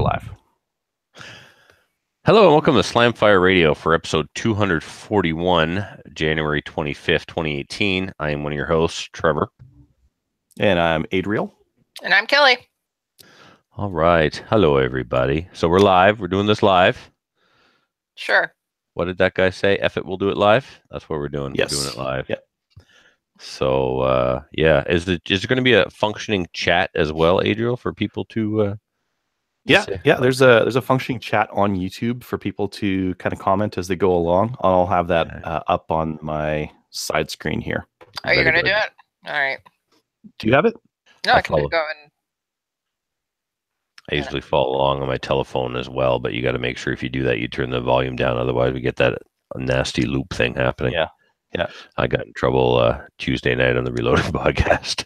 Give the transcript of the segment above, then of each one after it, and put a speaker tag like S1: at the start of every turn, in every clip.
S1: live.
S2: Hello and welcome to Slamfire Radio for episode 241, January 25th, 2018. I am one of your hosts, Trevor.
S1: And I'm Adriel.
S3: And I'm Kelly.
S2: All right. Hello, everybody. So we're live. We're doing this live.
S3: Sure.
S2: What did that guy say? F it, we'll do it live? That's what we're doing.
S1: Yes.
S2: We're doing it live.
S1: Yep.
S2: So, yeah. Is there going to be a functioning chat as well, Adriel, for people to...
S1: Yeah. There's a functioning chat on YouTube for people to kind of comment as they go along. I'll have that up on my side screen here.
S3: Are you going to do it? All right.
S1: Do you have it?
S3: No, I can go and...
S2: I usually follow along on my telephone as well, but you got to make sure if you do that, you turn the volume down. Otherwise, we get that nasty loop thing happening.
S1: Yeah.
S2: I got in trouble Tuesday night on the Reloaded podcast.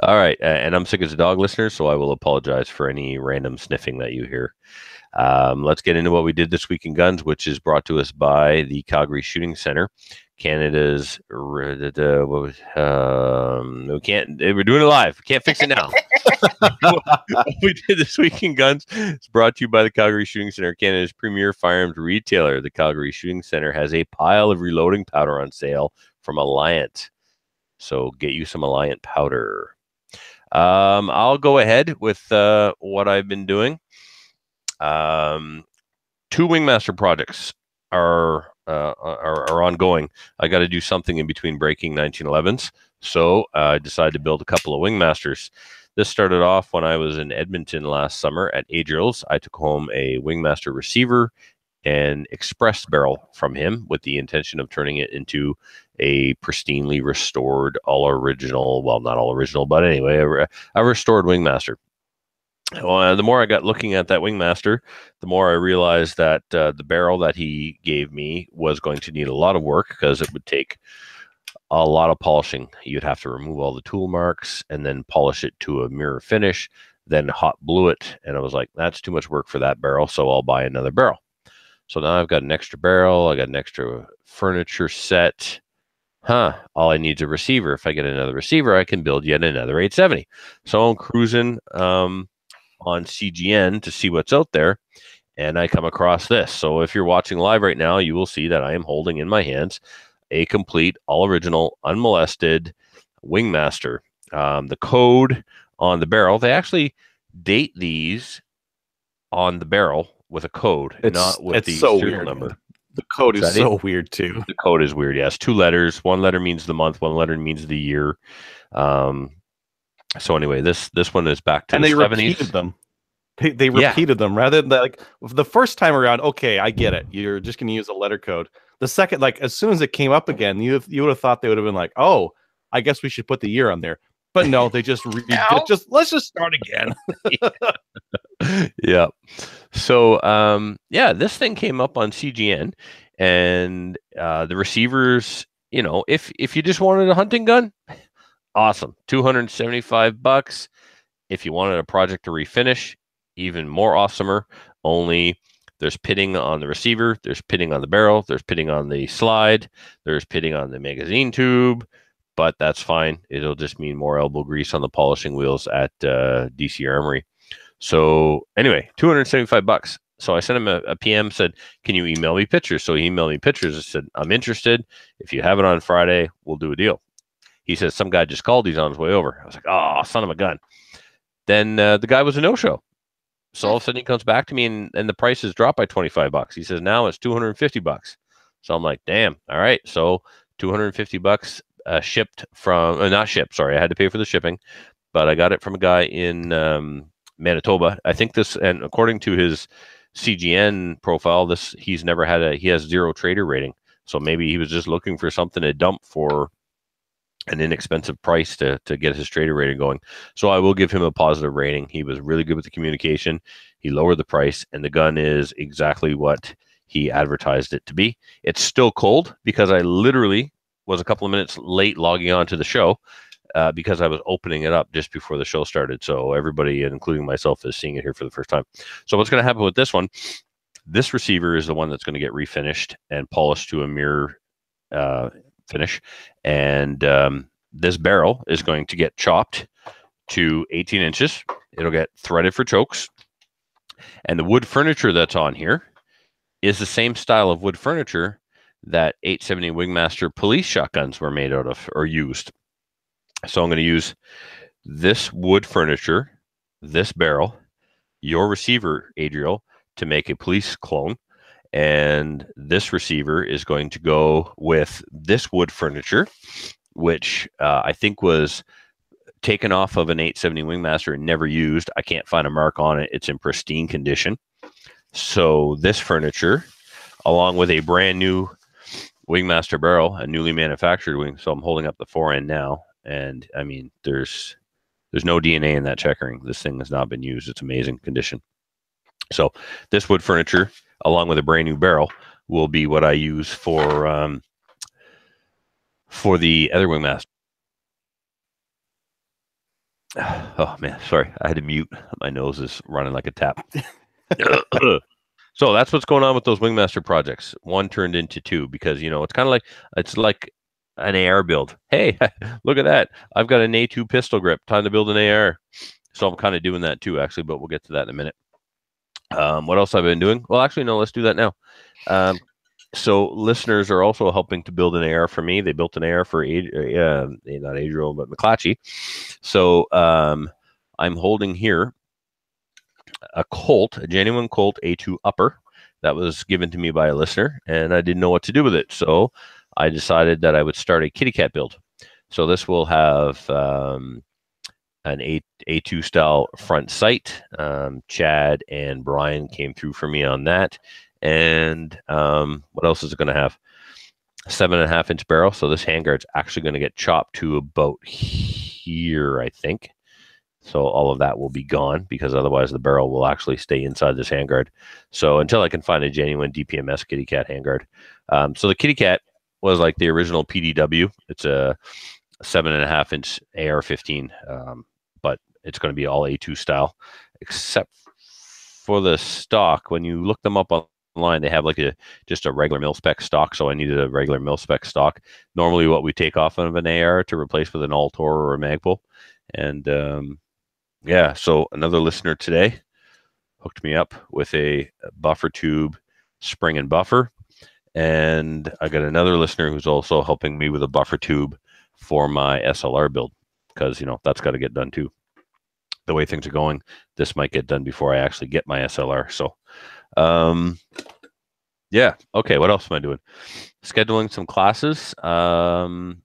S2: All right. And I'm sick as a dog, listeners, so I will apologize for any random sniffing that you hear. Let's get into what we did this week in guns, which is brought to us by the Calgary Shooting Center, Canada's. We're doing it live. We can't fix it now. What we did this week in guns is brought to you by the Calgary Shooting Center, Canada's premier firearms retailer. The Calgary Shooting Center has a pile of reloading powder on sale from Alliant. So get you some Alliant powder. I'll go ahead with what I've been doing. 2 Wingmaster projects are ongoing. I got to do something in between breaking 1911s, so I decided to build a couple of Wingmasters. This started off when I was in Edmonton last summer at Adriel's. I took home a Wingmaster receiver and express barrel from him with the intention of turning it into a pristinely restored, all original, well, not all original, but anyway, a restored Wingmaster. Well, the more I got looking at that Wingmaster, the more I realized that the barrel that he gave me was going to need a lot of work because it would take a lot of polishing. You'd have to remove all the tool marks and then polish it to a mirror finish, then hot blue it. And I was like, that's too much work for that barrel, so I'll buy another barrel. So now I've got an extra barrel. I got an extra furniture set. All I need is a receiver. If I get another receiver, I can build yet another 870. So I'm cruising on CGN to see what's out there, and I come across this. So if you're watching live right now, you will see that I am holding in my hands a complete, all original, unmolested Wingmaster. The code on the barrel, they actually date these on the barrel with a code, not with the serial number.
S1: The code is so weird too.
S2: The code is weird, yes. 2 letters. 1 letter means the month, 1 letter means the year. So anyway, this one is back to the 70s.
S1: Repeated them. They repeated them rather than like the first time around. Okay, I get it. You're just going to use a letter code. The second, like as soon as it came up again, you would have thought they would have been like, oh, I guess we should put the year on there. But no, they just let's just start again.
S2: Yeah. So this thing came up on CGN, and the receivers, if you just wanted a hunting gun, awesome, $275. If you wanted a project to refinish, even more awesomer. Only there's pitting on the receiver, there's pitting on the barrel, there's pitting on the slide, there's pitting on the magazine tube, but that's fine. It'll just mean more elbow grease on the polishing wheels at DC Armory. So anyway, $275. So I sent him a PM, said, can you email me pictures? So he emailed me pictures. I said, I'm interested. If you have it on Friday, we'll do a deal. He says, some guy just called. He's on his way over. I was like, oh, son of a gun. Then the guy was a no-show. So all of a sudden he comes back to me and the price has dropped by $25. He says, now it's $250. So I'm like, damn. All right. So $250 shipped from, not shipped. Sorry. I had to pay for the shipping, but I got it from a guy in Manitoba. I think this, and according to his CGN profile, he has 0 trader rating. So maybe he was just looking for something to dump for an inexpensive price to get his trader rating going. So I will give him a positive rating. He was really good with the communication. He lowered the price, and the gun is exactly what he advertised it to be. It's still cold because I literally was a couple of minutes late logging on to the show because I was opening it up just before the show started. So everybody, including myself, is seeing it here for the first time. So what's going to happen with this one, this receiver is the one that's going to get refinished and polished to a mirror finish, and this barrel is going to get chopped to 18 inches. It'll get threaded for chokes, And the wood furniture that's on here is the same style of wood furniture that 870 Wingmaster police shotguns were made out of or used. So I'm going to use this wood furniture, this barrel, your receiver, Adriel, to make a police clone. And this receiver is going to go with this wood furniture, which I think was taken off of an 870 Wingmaster and never used. I can't find a mark on it. It's in pristine condition. So this furniture, along with a brand new Wingmaster barrel, a newly manufactured wing. So I'm holding up the fore end now. And I mean, there's no DNA in that checkering. This thing has not been used. It's amazing condition. So this wood furniture, along with a brand new barrel, will be what I use for the other Wingmaster. Oh man, sorry, I had to mute. My nose is running like a tap. So that's what's going on with those Wingmaster projects. One turned into two because, you know, it's kind of like an AR build. Hey, look at that. I've got an A2 pistol grip. Time to build an AR. So I'm kind of doing that too, actually, but we'll get to that in a minute. What else I've been doing? Well, actually, no, let's do that now. So listeners are also helping to build an AR for me. They built an AR for not Adriel, but McClatchy. So I'm holding here a genuine Colt A2 upper that was given to me by a listener, and I didn't know what to do with it. So I decided that I would start a kitty cat build. So this will have an A2 style front sight. Chad and Brian came through for me on that. And what else is it going to have? 7.5 inch barrel. So this handguard's actually going to get chopped to about here, I think. So all of that will be gone because otherwise the barrel will actually stay inside this handguard. So until I can find a genuine DPMS kitty cat handguard. So the kitty cat was like the original PDW. It's a 7.5 inch AR-15, but it's going to be all A2 style, except for the stock. When you look them up online, they have like just a regular mil-spec stock, so I needed a regular mil-spec stock. Normally what we take off of an AR to replace with an Altor or a Magpul. And yeah, so another listener today hooked me up with a buffer tube spring and buffer. And I got another listener who's also helping me with a buffer tube for my SLR build because, you know, that's got to get done too. The way things are going, this might get done before I actually get my SLR. So, yeah. Okay. What else am I doing? Scheduling some classes. I've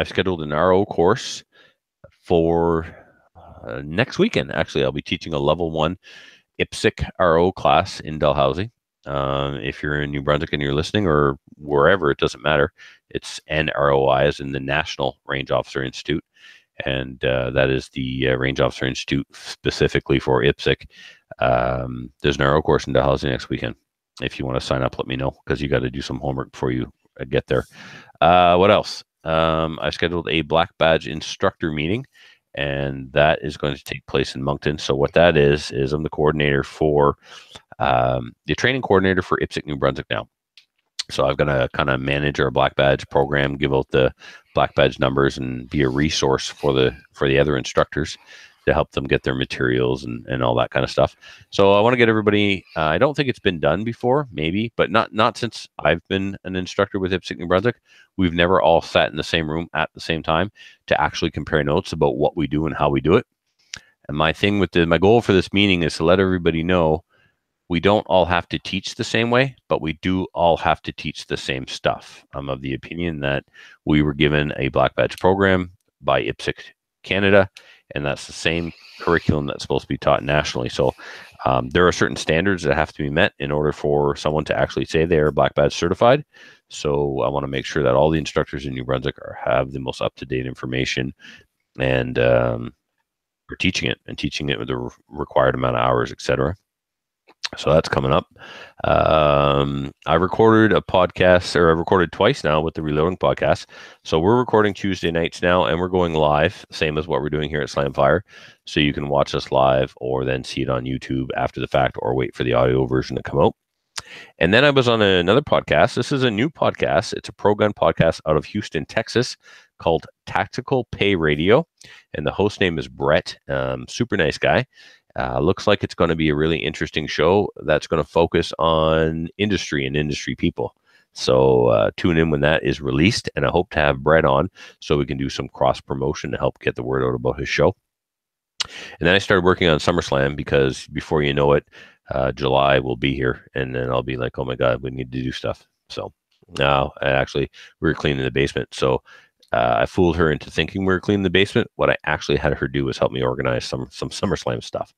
S2: scheduled an RO course for next weekend. Actually, I'll be teaching a level 1 IPSC RO class in Dalhousie. If you're in New Brunswick and you're listening, or wherever, it doesn't matter. It's NROI, as in the National Range Officer Institute. And that is the Range Officer Institute specifically for IPSC. There's an RO course in Dalhousie next weekend. If you want to sign up, let me know, because you got to do some homework before you get there. What else? I scheduled a Black Badge instructor meeting, and that is going to take place in Moncton. So what that is I'm the coordinator for the training coordinator for IPSC New Brunswick now. So I've got to kind of manage our Black Badge program, give out the Black Badge numbers, and be a resource for the other instructors to help them get their materials and all that kind of stuff. So I want to get everybody, I don't think it's been done before, maybe, but not since I've been an instructor with IPSC New Brunswick. We've never all sat in the same room at the same time to actually compare notes about what we do and how we do it. And my thing with my goal for this meeting is to let everybody know we don't all have to teach the same way, but we do all have to teach the same stuff. I'm of the opinion that we were given a Black Badge program by IPSC Canada, and that's the same curriculum that's supposed to be taught nationally. So there are certain standards that have to be met in order for someone to actually say they are Black Badge certified. So I want to make sure that all the instructors in New Brunswick have the most up-to-date information and are teaching it with the required amount of hours, etc. So that's coming up. I recorded a podcast, or I've recorded twice now with the Reloading podcast. So we're recording Tuesday nights now, and we're going live, same as what we're doing here at Slamfire. So you can watch us live, or then see it on YouTube after the fact, or wait for the audio version to come out. And then I was on another podcast. This is a new podcast. It's a pro-gun podcast out of Houston, Texas, called Tactical Pay Radio. And the host name is Brett. Super nice guy. Looks like it's going to be a really interesting show that's going to focus on industry and industry people. So tune in when that is released, and I hope to have Brett on so we can do some cross promotion to help get the word out about his show. And then I started working on SummerSlam because before you know it, July will be here, and then I'll be like, oh my God, we need to do stuff. So now we were cleaning the basement. So I fooled her into thinking we were cleaning the basement. What I actually had her do was help me organize some SummerSlam stuff.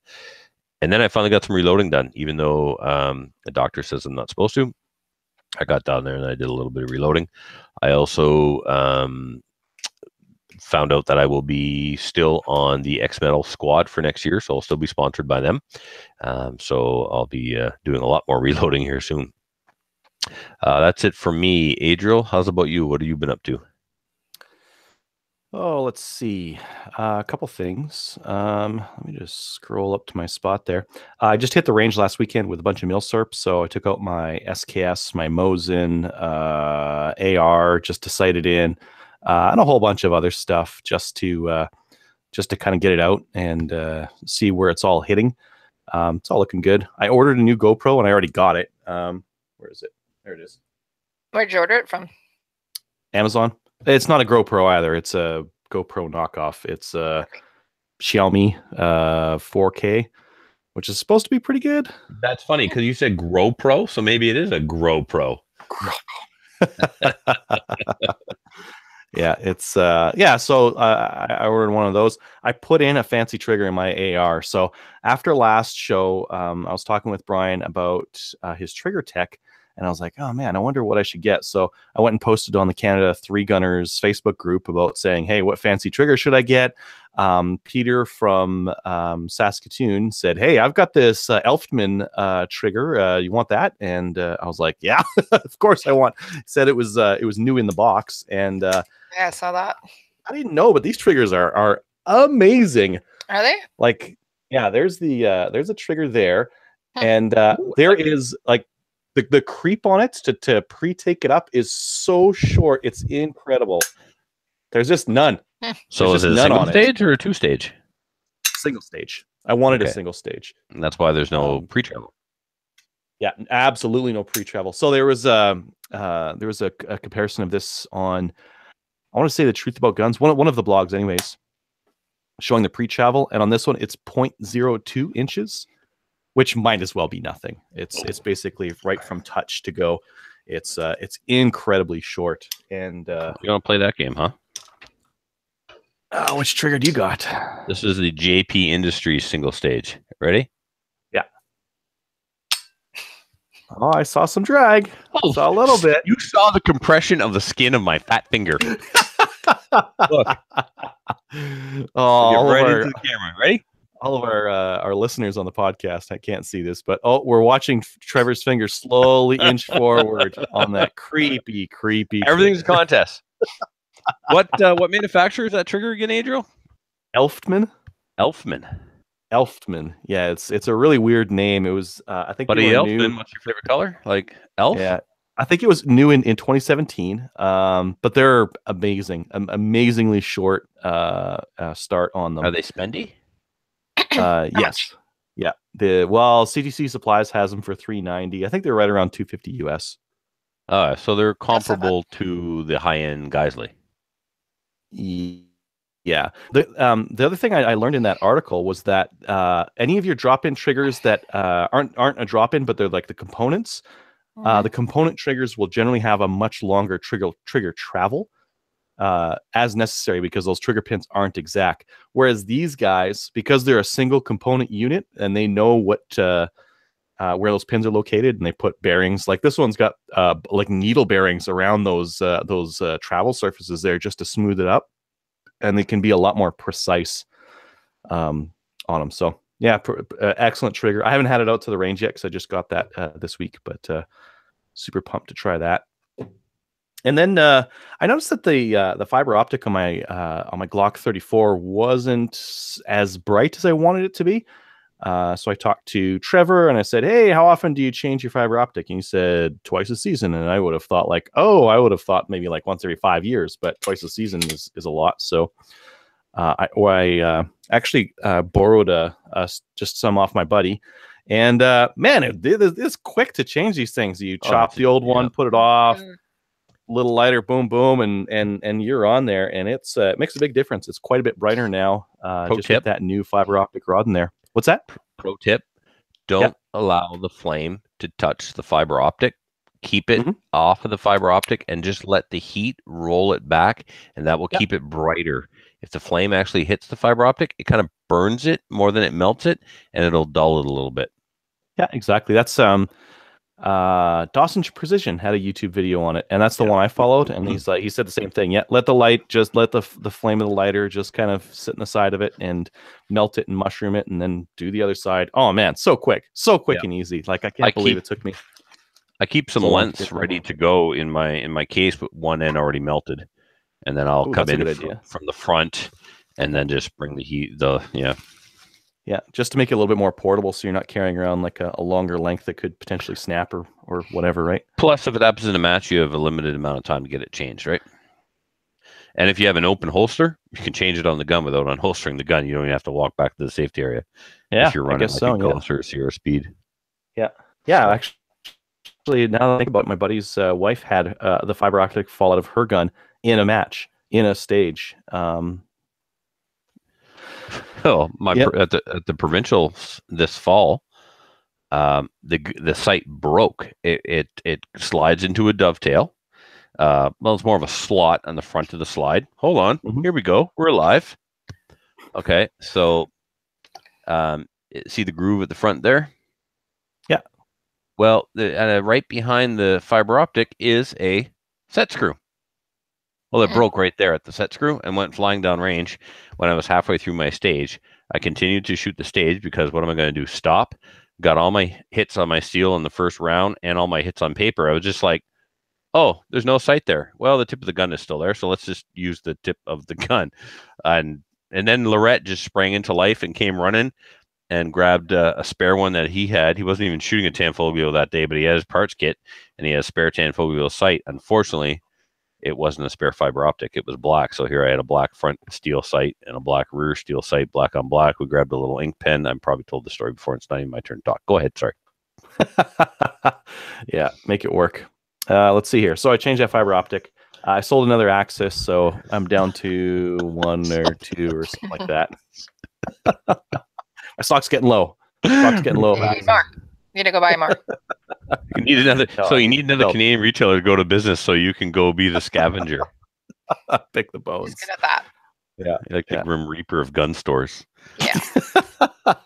S2: And then I finally got some reloading done, even though the doctor says I'm not supposed to. I got down there and I did a little bit of reloading. I also found out that I will be still on the X-Metal squad for next year, so I'll still be sponsored by them. So I'll be doing a lot more reloading here soon. That's it for me. Adriel, how's about you? What have you been up to?
S1: Oh, let's see. A couple things. Let me just scroll up to my spot there. I just hit the range last weekend with a bunch of Milsurp. So I took out my SKS, my Mosin, AR, just to sight it in, and a whole bunch of other stuff just to kind of get it out and see where it's all hitting. It's all looking good. I ordered a new GoPro and I already got it. Where is it? There it is.
S3: Where'd you order it from?
S1: Amazon. It's not a GoPro either. It's a GoPro knockoff. It's a Xiaomi 4K, which is supposed to be pretty good.
S2: That's funny because you said GoPro, so maybe it is a GoPro.
S1: Yeah, it's So I ordered one of those. I put in a fancy trigger in my AR. So after last show, I was talking with Brian about his trigger tech. And I was like, oh, man, I wonder what I should get. So I went and posted on the Canada 3 Gunners Facebook group about saying, hey, what fancy trigger should I get? Peter from Saskatoon said, hey, I've got this Elftmann trigger. You want that? And I was like, yeah, of course I want. He said it was new in the box. And
S3: yeah, I saw that.
S1: I didn't know, but these triggers are amazing.
S3: Are they?
S1: Like, yeah, there's a trigger there. And there is like, the creep on it to pre-take it up is so short. It's incredible. There's just none.
S2: So is it a single stage or a 2-stage?
S1: Single stage. I wanted a single stage.
S2: And that's why there's no pre-travel.
S1: Yeah, absolutely no pre-travel. So there was a comparison of this on, I want to say The Truth About Guns, one of the blogs anyways, showing the pre-travel. And on this one, it's 0.02 inches. Which might as well be nothing. It's basically right from touch to go. It's incredibly short. And
S2: you don't play that game, huh?
S1: Which trigger do you got?
S2: This is the JP Industries single stage. Ready?
S1: Yeah. Oh, I saw some drag.
S2: Oh,
S1: saw a little bit.
S2: You saw the compression of the skin of my fat finger. Look.
S1: Oh,
S2: right into the camera. Ready?
S1: All of our listeners on the podcast, I can't see this, but we're watching Trevor's finger slowly inch forward on that creepy.
S2: Everything's a contest. What manufacturer is that trigger again, Adriel?
S1: Elftmann. Yeah, it's a really weird name. It was I think.
S2: Buddy Elftmann, what's your favorite color? Like elf?
S1: Yeah, I think it was new in 2017. But they're amazing, amazingly short start on them.
S2: Are they spendy?
S1: Yes. Yeah. CTC Supplies has them for $390. I think they're right around $250 US.
S2: So they're comparable to the high-end Geisley.
S1: Yeah. The other thing I learned in that article was that any of your drop-in triggers that aren't a drop-in, but they're like the components, the component triggers will generally have a much longer trigger travel. As necessary because those trigger pins aren't exact. Whereas these guys, because they're a single component unit and they know what where those pins are located, and they put bearings. Like this one's got like needle bearings around those travel surfaces there just to smooth it up, and they can be a lot more precise on them. So yeah, excellent trigger. I haven't had it out to the range yet because I just got that this week, but super pumped to try that. And then I noticed that the fiber optic on my Glock 34 wasn't as bright as I wanted it to be. So I talked to Trevor and I said, "Hey, how often do you change your fiber optic?" And he said, "Twice a season." And I would have thought maybe like once every 5 years, but twice a season is a lot. So I actually borrowed just some off my buddy, and man, it's quick to change these things. You chop the old one, put it off, little lighter, boom, boom, and you're on there, and it makes a big difference. It's quite a bit brighter now. Just with that new fiber optic rod in there. What's that?
S2: Pro tip: don't allow the flame to touch the fiber optic. Keep it off of the fiber optic and just let the heat roll it back, and that will keep it brighter. If the flame actually hits the fiber optic, it kind of burns it more than it melts it, and it'll dull it a little bit.
S1: Yeah, exactly. That's Dawson Precision had a YouTube video on it, and that's the one I followed. And he said the same thing. Yeah, let the flame of the lighter just kind of sit in the side of it and melt it and mushroom it, and then do the other side. Oh man, so quick and easy. Like I can't believe it took me.
S2: I keep some lengths ready to go in my case, but one end already melted, and then I'll come in from the front, and then just bring the heat.
S1: Yeah, just to make it a little bit more portable, so you're not carrying around like a longer length that could potentially snap or whatever, right?
S2: Plus, if it happens in a match, you have a limited amount of time to get it changed, right? And if you have an open holster, you can change it on the gun without unholstering the gun. You don't even have to walk back to the safety area.
S1: Yeah,
S2: if you're running closer zero speed.
S1: Yeah, actually, now that I think about it, my buddy's wife had the fiber optic fall out of her gun in a match, in a stage.
S2: At the provincials this fall, the sight broke. It slides into a dovetail. Well, it's more of a slot on the front of the slide. Hold on, here we go. We're live. Okay, so see the groove at the front there?
S1: Yeah.
S2: Well, right behind the fiber optic is a set screw. Well, it broke right there at the set screw and went flying down range. When I was halfway through my stage, I continued to shoot the stage because what am I going to do? Stop. Got all my hits on my steel in the first round and all my hits on paper. I was just like, oh, there's no sight there. Well, the tip of the gun is still there, so let's just use the tip of the gun. And then Lorette just sprang into life and came running and grabbed a spare one that he had. He wasn't even shooting a Tanfoglio that day, but he had his parts kit and he had a spare Tanfoglio sight. Unfortunately, it wasn't a spare fiber optic. It was black. So here I had a black front steel sight and a black rear steel sight, black on black. We grabbed a little ink pen. I've probably told the story before. It's not even my turn to talk. Go ahead. Sorry.
S1: Yeah, make it work. Let's see here. So I changed that fiber optic. I sold another Axis, so I'm down to 1 or 2 or something like that. My stock's getting low.
S3: You need more. You need to go buy more.
S2: You need another. You need another Canadian retailer to go to business, so you can go be the scavenger.
S1: Pick the bones.
S3: Just good at that.
S1: Yeah,
S2: like the Grim Reaper of gun stores.
S3: Yeah.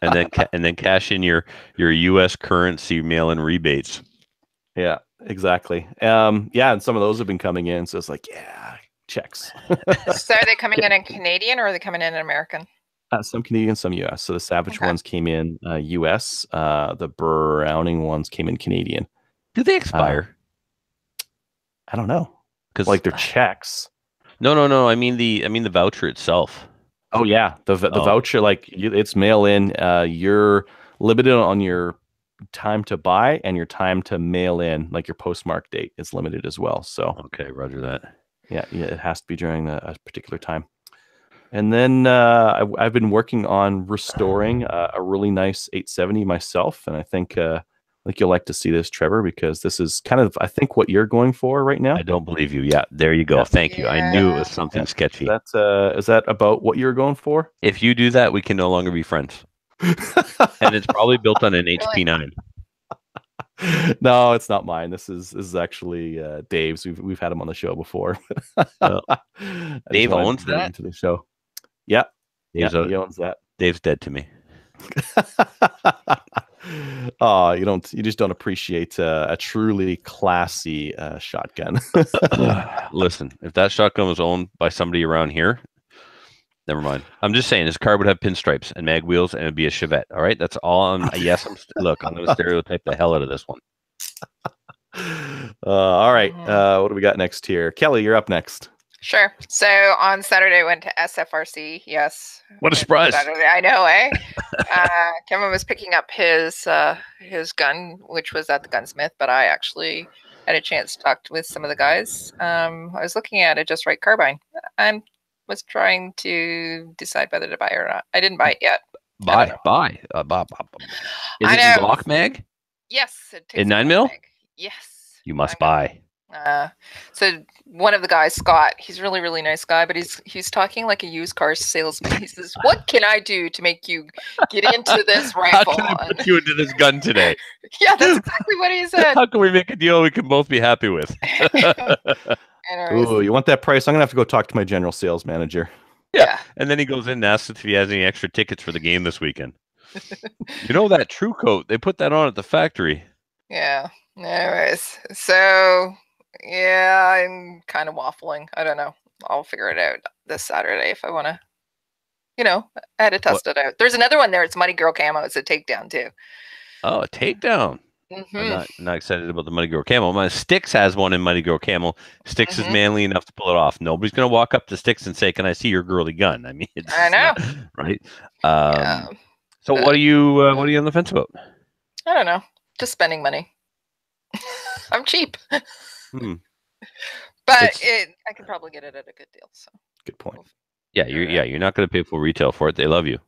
S2: and then cash in your U.S. currency mail-in rebates.
S1: Yeah, exactly. And some of those have been coming in, so it's like, checks.
S3: So are they coming in Canadian or are they coming in American?
S1: Some Canadian, some U.S. So the Savage ones came in U.S. The Browning ones came in Canadian.
S2: Do they expire?
S1: I don't know, because like they're checks.
S2: No. I mean the voucher itself.
S1: Oh yeah, the voucher, like it's mail in. You're limited on your time to buy and your time to mail in. Like your postmark date is limited as well. So
S2: okay, roger that.
S1: Yeah, it has to be during a particular time. And then I've been working on restoring a really nice 870 myself, and I think you'll like to see this, Trevor, because this is kind of, I think, what you're going for right now.
S2: I don't believe you. Yeah, there you go. Yeah. Thank you. I knew it was something sketchy.
S1: Is that about what you're going for?
S2: If you do that, we can no longer be friends. And it's probably built on an HP9.
S1: No, it's not mine. This is actually Dave's. We've had him on the show before.
S2: Dave owns that?
S1: Into the show. Yeah, he owns that.
S2: Dave's dead to me.
S1: Oh, you just don't appreciate a truly classy shotgun.
S2: Listen, if that shotgun was owned by somebody around here, never mind. I'm just saying, this car would have pinstripes and mag wheels, and it'd be a Chevette. All right, that's all. Yes, look, I'm going to stereotype the hell out of this one.
S1: All right, what do we got next here? Kelly, you're up next.
S3: Sure. So on Saturday, I went to SFRC. Yes.
S2: What a surprise!
S3: Saturday, I know, eh? Kevin was picking up his gun, which was at the gunsmith, but I actually had a chance to talk with some of the guys. I was looking at a Just Right carbine. I was trying to decide whether to buy it or not. I didn't buy it yet.
S2: Buy. Is
S3: I
S2: it in
S3: know.
S2: Glock mag?
S3: Yes. It takes
S2: In
S3: a
S2: 9
S3: Glock
S2: mil?
S3: mag. Yes.
S2: You must
S3: 9 mil.
S2: buy.
S3: So one of the guys, Scott, he's a really, really nice guy, but he's talking like a used car salesman. He says, "What can I do to make you get into this rifle?"
S2: How can I put you into this gun today?
S3: Yeah, that's exactly what he said.
S2: How can we make a deal we can both be happy with?
S1: Ooh, you want that price? I'm gonna have to go talk to my general sales manager.
S3: Yeah.
S2: And then he goes in and asks if he has any extra tickets for the game this weekend. You know that True Coat? They put that on at the factory.
S3: Yeah. Anyways, so yeah, I'm kind of waffling. I don't know. I'll figure it out this Saturday if I want to. I had to test it out. There's another one there. It's Muddy Girl Camo. It's a takedown too.
S2: Oh, a takedown.
S3: Mm-hmm.
S2: I'm not excited about the Muddy Girl Camo. My Sticks has one in Muddy Girl Camo. Sticks is manly enough to pull it off. Nobody's gonna walk up to Sticks and say, "Can I see your girly gun?" I mean,
S3: I know,
S2: right?
S3: Yeah.
S2: So what are you on the fence about?
S3: I don't know. Just spending money. I'm cheap. But I can probably get it at a good deal. So
S1: good point.
S2: Yeah, you're not going to pay full retail for it. They love you.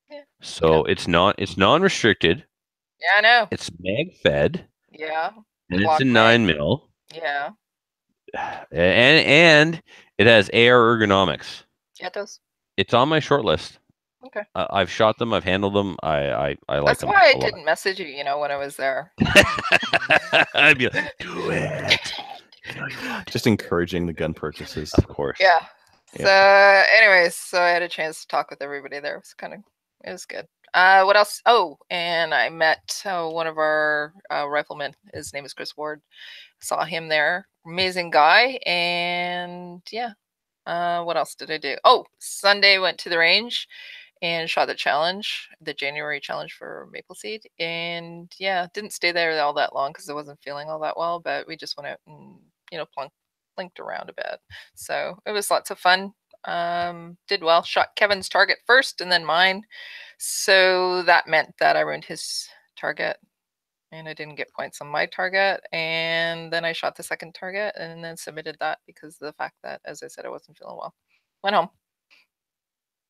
S3: Yeah.
S2: So it's non-restricted.
S3: Yeah, I know.
S2: It's mag fed.
S3: Yeah.
S2: And it's in 9 mil.
S3: Yeah.
S2: And it has AR ergonomics.
S3: Yeah, it does.
S2: It's on my short list.
S3: Okay.
S2: I've shot them. I've handled them. I like them.
S3: That's why I didn't message you, when I was there.
S2: I'd be like, do it.
S1: Just encouraging the gun purchases.
S2: Of course.
S3: Yeah. So anyways, so I had a chance to talk with everybody there. It was good. What else? Oh, and I met one of our riflemen. His name is Chris Ward. Saw him there. Amazing guy. And yeah. What else did I do? Oh, Sunday went to the range and shot the January challenge for Maple Seed. And yeah, didn't stay there all that long because I wasn't feeling all that well, but we just went out and, plinked around a bit. So it was lots of fun. Did well. Shot Kevin's target first and then mine. So that meant that I ruined his target and I didn't get points on my target. And then I shot the second target and then submitted that because of the fact that, as I said, I wasn't feeling well. Went home.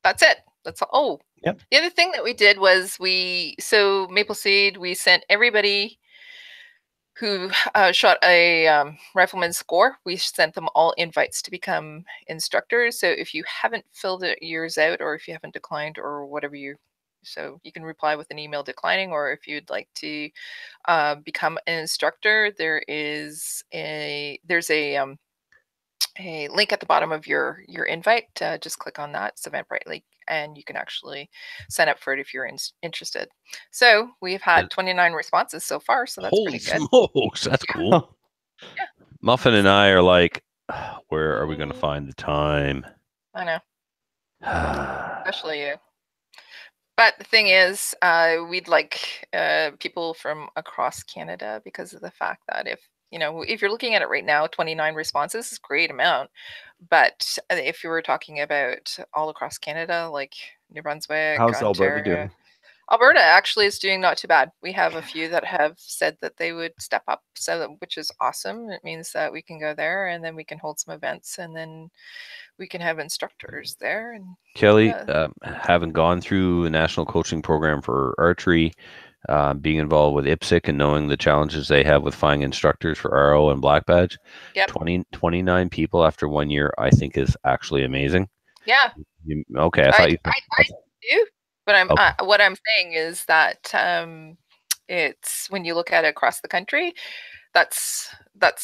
S3: That's it. That's all. Oh,
S1: yep.
S3: The other thing that we did was Maple Seed, we sent everybody who shot a rifleman score. We sent them all invites to become instructors. So if you haven't filled yours out or if you haven't declined or whatever so you can reply with an email declining, or if you'd like to become an instructor, there's a link at the bottom of your invite. Just click on that. It's Eventbrite link, and you can actually sign up for it if you're interested. So we've had 29 responses so far, so that's pretty good.
S2: Holy smokes, that's cool.
S3: Yeah.
S2: Muffin and I are like, where are we going to find the time?
S3: I know. Especially you. But the thing is, we'd like people from across Canada because of the fact that if you're looking at it right now, 29 responses is a great amount. But if you were talking about all across Canada, like New Brunswick,
S1: how's
S3: Ontario,
S1: Alberta doing?
S3: Alberta actually is doing not too bad. We have a few that have said that they would step up, which is awesome. It means that we can go there and then we can hold some events and then we can have instructors there. And
S2: Kelly, having gone through a national coaching program for archery, being involved with IPSC and knowing the challenges they have with finding instructors for RO and Black Badge, 29 people after 1 year, I think is actually amazing.
S3: Yeah.
S2: Okay.
S3: I do, but what I'm saying is that it's when you look at it across the country, that's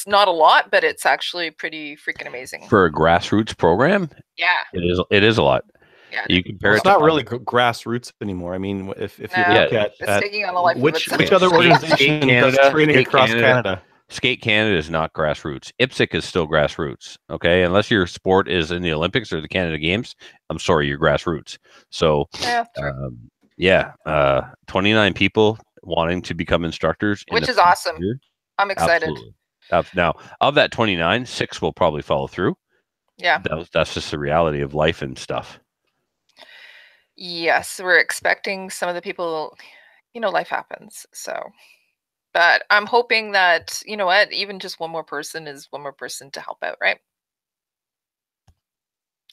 S3: not a lot, but it's actually pretty freaking amazing
S2: for a grassroots program.
S3: Yeah,
S2: it is a lot.
S3: Yeah,
S2: you compare
S1: it's not really grassroots anymore. I mean, if you look at
S3: taking on a life
S1: which other organization does training across Canada?
S2: Skate Canada is not grassroots. IPSC is still grassroots. Okay, unless your sport is in the Olympics or the Canada Games, I'm sorry, you're grassroots. So, 29 people wanting to become instructors,
S3: which is awesome. I'm excited.
S2: Absolutely. Now, of that 29, 6 will probably follow through.
S3: Yeah,
S2: that's just the reality of life and stuff.
S3: Yes, we're expecting some of the people. Life happens. So. But I'm hoping that, even just one more person is one more person to help out, right?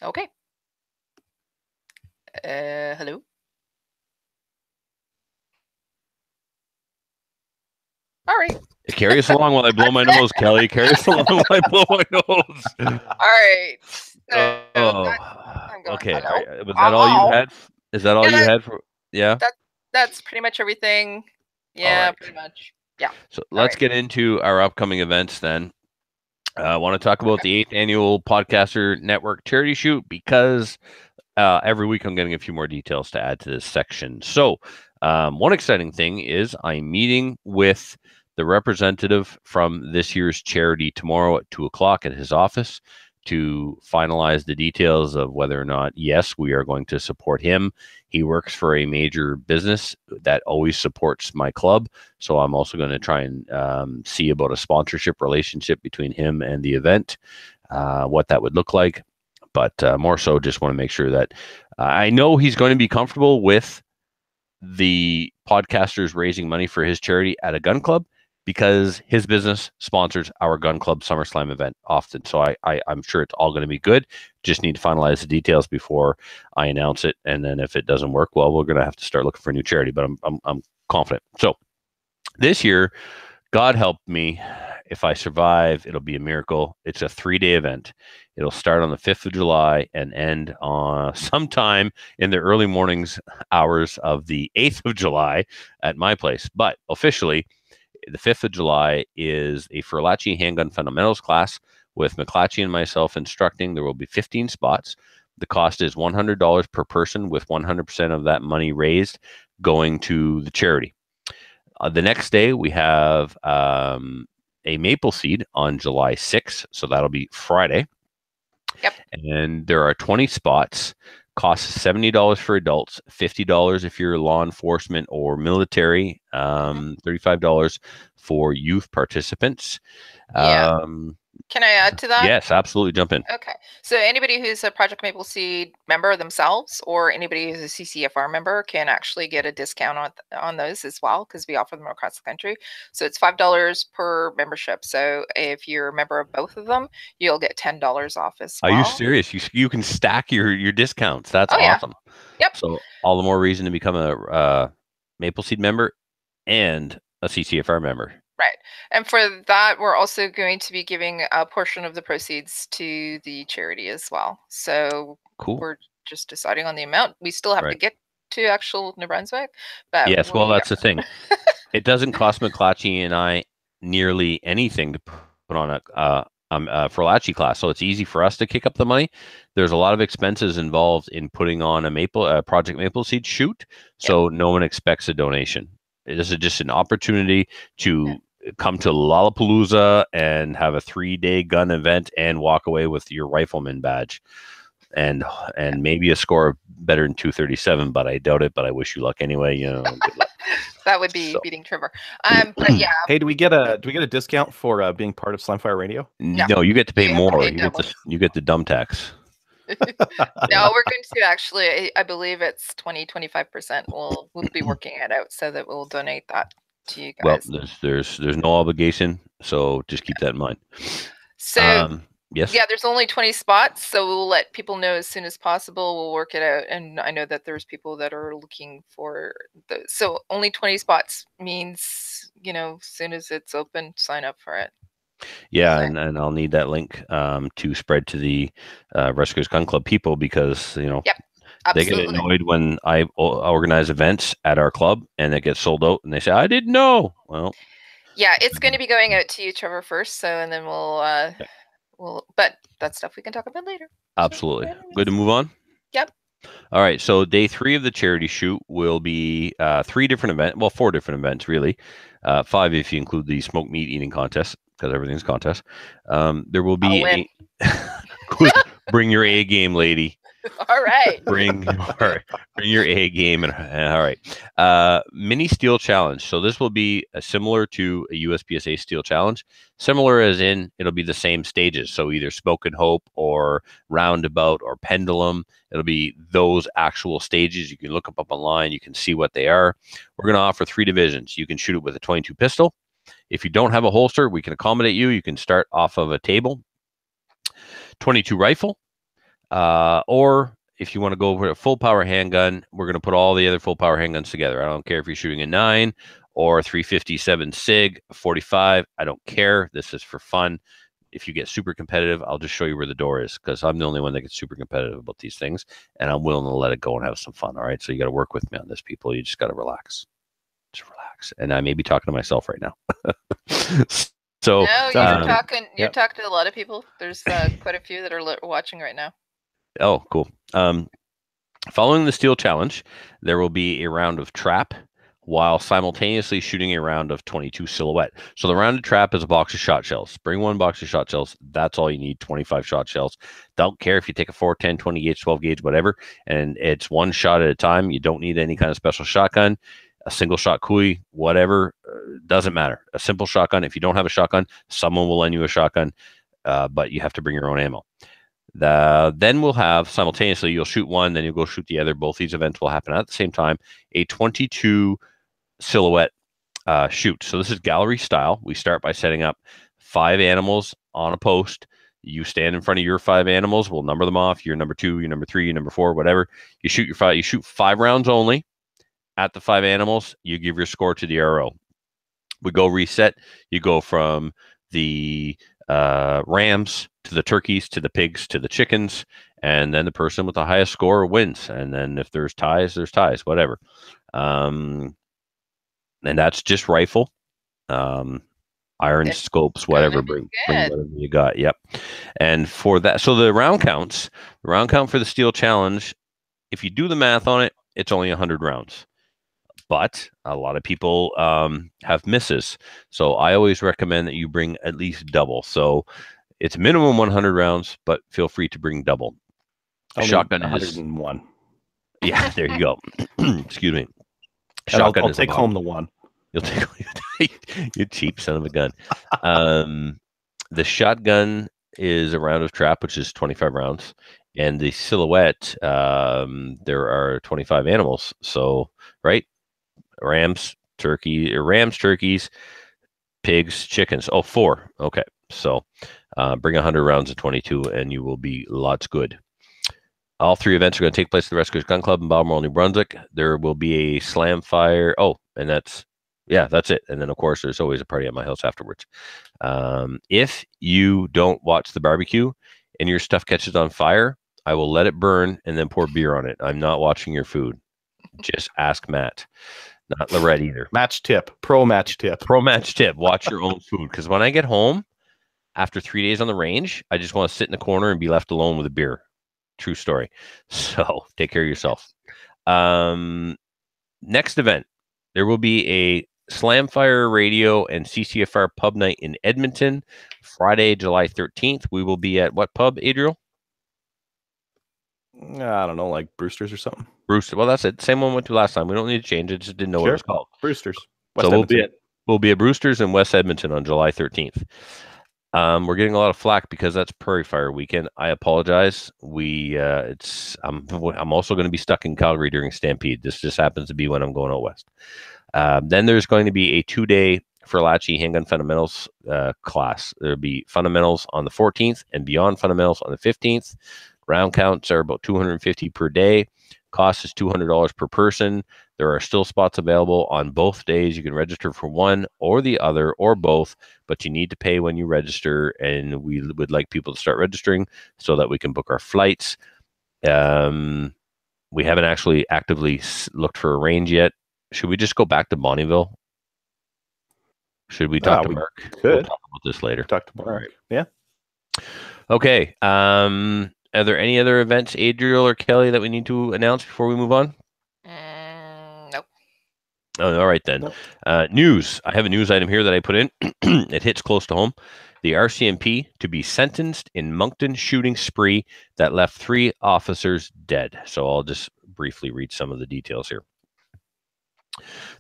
S3: Okay. Hello? All right.
S2: Carry us along while I blow my nose, Kelly. Carry us along while I blow my nose.
S3: All right. So
S2: I'm
S3: going,
S2: okay.
S3: hello?
S2: Was that all you
S3: Oh.
S2: had? Is that all you had for? Yeah.
S3: That's pretty much everything. Yeah,
S2: right.
S3: pretty much. Yeah.
S2: So let's get into our upcoming events then. I want to talk about the 8th annual Podcaster Network charity shoot because every week I'm getting a few more details to add to this section. So one exciting thing is I'm meeting with the representative from this year's charity tomorrow at 2:00 at his office to finalize the details of whether or not, yes, we are going to support him. He works for a major business that always supports my club. So I'm also going to try and see about a sponsorship relationship between him and the event, what that would look like. But more so, just want to make sure that I know he's going to be comfortable with the podcasters raising money for his charity at a gun club, because his business sponsors our gun club SummerSlam event often. So I'm sure it's all going to be good. Just need to finalize the details before I announce it. And then if it doesn't work, well, we're going to have to start looking for a new charity, but I'm confident. So this year, God help me, if I survive, it'll be a miracle. It's a 3-day event. It'll start on the 5th of July and end on sometime in the early mornings hours of the 8th of July at my place. But officially, the 5th of July is a Furlaci handgun fundamentals class with McClatchy and myself instructing. There will be 15 spots. The cost is $100 per person, with 100% of that money raised going to the charity. The next day, we have a Maple Seed on July 6th. So that'll be Friday.
S3: Yep.
S2: And there are 20 spots. Costs $70 for adults, $50 if you're law enforcement or military, $35 for youth participants.
S3: Yeah. Can I add to that?
S2: Yes, absolutely. Jump in.
S3: Okay. So anybody who's a Project Maple Seed member themselves, or anybody who's a CCFR member, can actually get a discount on those as well, because we offer them across the country. So it's $5 per membership. So if you're a member of both of them, you'll get $10 off as well.
S2: Are you serious? You can stack your discounts. That's awesome.
S3: Yeah. Yep.
S2: So all the more reason to become a Maple Seed member and a CCFR member.
S3: Right. And for that, we're also going to be giving a portion of the proceeds to the charity as well. So
S2: cool.
S3: We're just deciding on the amount. We still have to get to actual New Brunswick. But
S2: yes, well, that's the thing. It doesn't cost McClatchy and I nearly anything to put on a Furlaci class. So it's easy for us to kick up the money. There's a lot of expenses involved in putting on a Project Maple Seed shoot. So no one expects a donation. This is just an opportunity to come to Lollapalooza and have a 3-day gun event and walk away with your rifleman badge and maybe a score of better than 237, but I doubt it, but I wish you luck anyway. Good luck.
S3: That would be beating Trevor. But yeah.
S1: Hey, do we get a discount for being part of Slimefire Radio?
S2: No, you get to pay more. You get the dumb tax.
S3: No, we're going to actually, I believe it's 20-25%. We'll be working it out so that we'll donate that to you guys.
S2: Well, there's no obligation, so just keep that in mind.
S3: So
S2: yes.
S3: Yeah, there's only 20 spots, so we'll let people know as soon as possible. We'll work it out, and I know that there's people that are looking for those. So only 20 spots means, as soon as it's open, sign up for it.
S2: Yeah, and I'll need that link to spread to the Rescuers Gun Club people, because they get annoyed when I organize events at our club and it gets sold out and they say, I didn't know. Well,
S3: yeah, it's going to be going out to you, Trevor, first, so and then but that's stuff we can talk about later.
S2: Absolutely. Good to move on?
S3: Yep.
S2: All right, so day 3 of the charity shoot will be 4 different events really, 5 if you include the smoked meat eating contest, because everything's contest. There will be bring your A game, lady.
S3: All right.
S2: Bring your A game. All right. Mini steel challenge. So this will be similar to a USPSA steel challenge. Similar as in it'll be the same stages. So either Smoke and Hope or Roundabout or Pendulum. It'll be those actual stages. You can look up online. You can see what they are. We're going to offer 3 divisions. You can shoot it with a 22 pistol. If you don't have a holster, we can accommodate you. You can start off of a table. 22 rifle. Or if you want to go with a full power handgun, we're going to put all the other full power handguns together. I don't care if you're shooting a 9 or 357 SIG, 45. I don't care. This is for fun. If you get super competitive, I'll just show you where the door is, because I'm the only one that gets super competitive about these things, and I'm willing to let it go and have some fun. All right. So you got to work with me on this, people. You just got to relax. Just relax. And I may be talking to myself right now. So
S3: no, you're talking to a lot of people. There's quite a few that are watching right now.
S2: Oh, cool. Following the Steel Challenge, there will be a round of trap while simultaneously shooting a round of 22 silhouette. So the round of trap is a box of shot shells. Bring one box of shot shells. That's all you need, 25 shot shells. Don't care if you take a 4, 10, 20 gauge, 12 gauge, whatever, and it's one shot at a time. You don't need any kind of special shotgun, a single shot Kui, whatever, doesn't matter. A simple shotgun. If you don't have a shotgun, someone will lend you a shotgun, but you have to bring your own ammo. Then we'll have simultaneously, you'll shoot one, then you'll go shoot the other. Both these events will happen at the same time. A 22 silhouette shoot. So this is gallery style. We start by setting up 5 animals on a post. You stand in front of your 5 animals. We'll number them off. You're number 2, you're number 3, you're number 4, whatever. You shoot your 5. You shoot 5 rounds only at the 5 animals. You give your score to the RO. We go reset. You go from the rams to the turkeys to the pigs to the chickens, and then the person with the highest score wins. And then if there's ties, there's ties, whatever. And that's just rifle, iron scopes, whatever. Bring whatever you got. Yep. And for that, so the round count for the Steel Challenge, if you do the math on it, it's only 100 rounds. But a lot of people have misses. So I always recommend that you bring at least double. So it's minimum 100 rounds, but feel free to bring double. Shotgun
S1: 101.
S2: Yeah, there you go. Excuse me.
S1: Shotgun I'll take home the one.
S2: You'll take you cheap son of a gun. The shotgun is a round of trap, which is 25 rounds, and the silhouette, there are 25 animals. So right, rams, turkeys, pigs, chickens. Oh, 4. Okay, so bring 100 rounds of 22, and you will be lots good. All 3 events are going to take place at the Rescuers Gun Club in Balmoral, New Brunswick. There will be a slam fire. Oh, and that's it. And then, of course, there's always a party at my house afterwards. If you don't watch the barbecue and your stuff catches on fire, I will let it burn and then pour beer on it. I'm not watching your food. Just ask Matt. Not Lorette either.
S1: Pro match tip.
S2: Watch your own food. Because when I get home after 3 days on the range, I just want to sit in the corner and be left alone with a beer. True story. So take care of yourself. Next event, there will be a Slamfire Radio and CCFR pub night in Edmonton, Friday, July 13th. We will be at what pub, Adriel?
S1: I don't know, like Brewster's or something.
S2: Brewster. Well, that's it. Same one we went to last time. We don't need to change it. Just didn't know what it was called.
S1: Brewster's.
S2: West Edmonton. We'll be at Brewster's in West Edmonton on July 13th. We're getting a lot of flack because that's Prairie Fire weekend. I apologize. I'm also going to be stuck in Calgary during Stampede. This just happens to be when I'm going out west. Then there's going to be a 2-day Furlachi Handgun Fundamentals class. There'll be fundamentals on the 14th and beyond fundamentals on the 15th. Round counts are about 250 per day. Cost is $200 per person. There are still spots available on both days. You can register for one or the other or both, but you need to pay when you register, and we would like people to start registering so that we can book our flights. We haven't actually actively looked for a range yet. Should we just go back to Bonnyville? Should we talk to Mark? We'll talk about this later.
S1: Talk to Mark. Right. Yeah.
S2: Okay. Are there any other events, Adriel or Kelly, that we need to announce before we move on?
S3: Nope.
S2: Oh, all right then. Nope. News. I have a news item here that I put in. It hits close to home. The RCMP to be sentenced in Moncton shooting spree that left 3 officers dead. So I'll just briefly read some of the details here.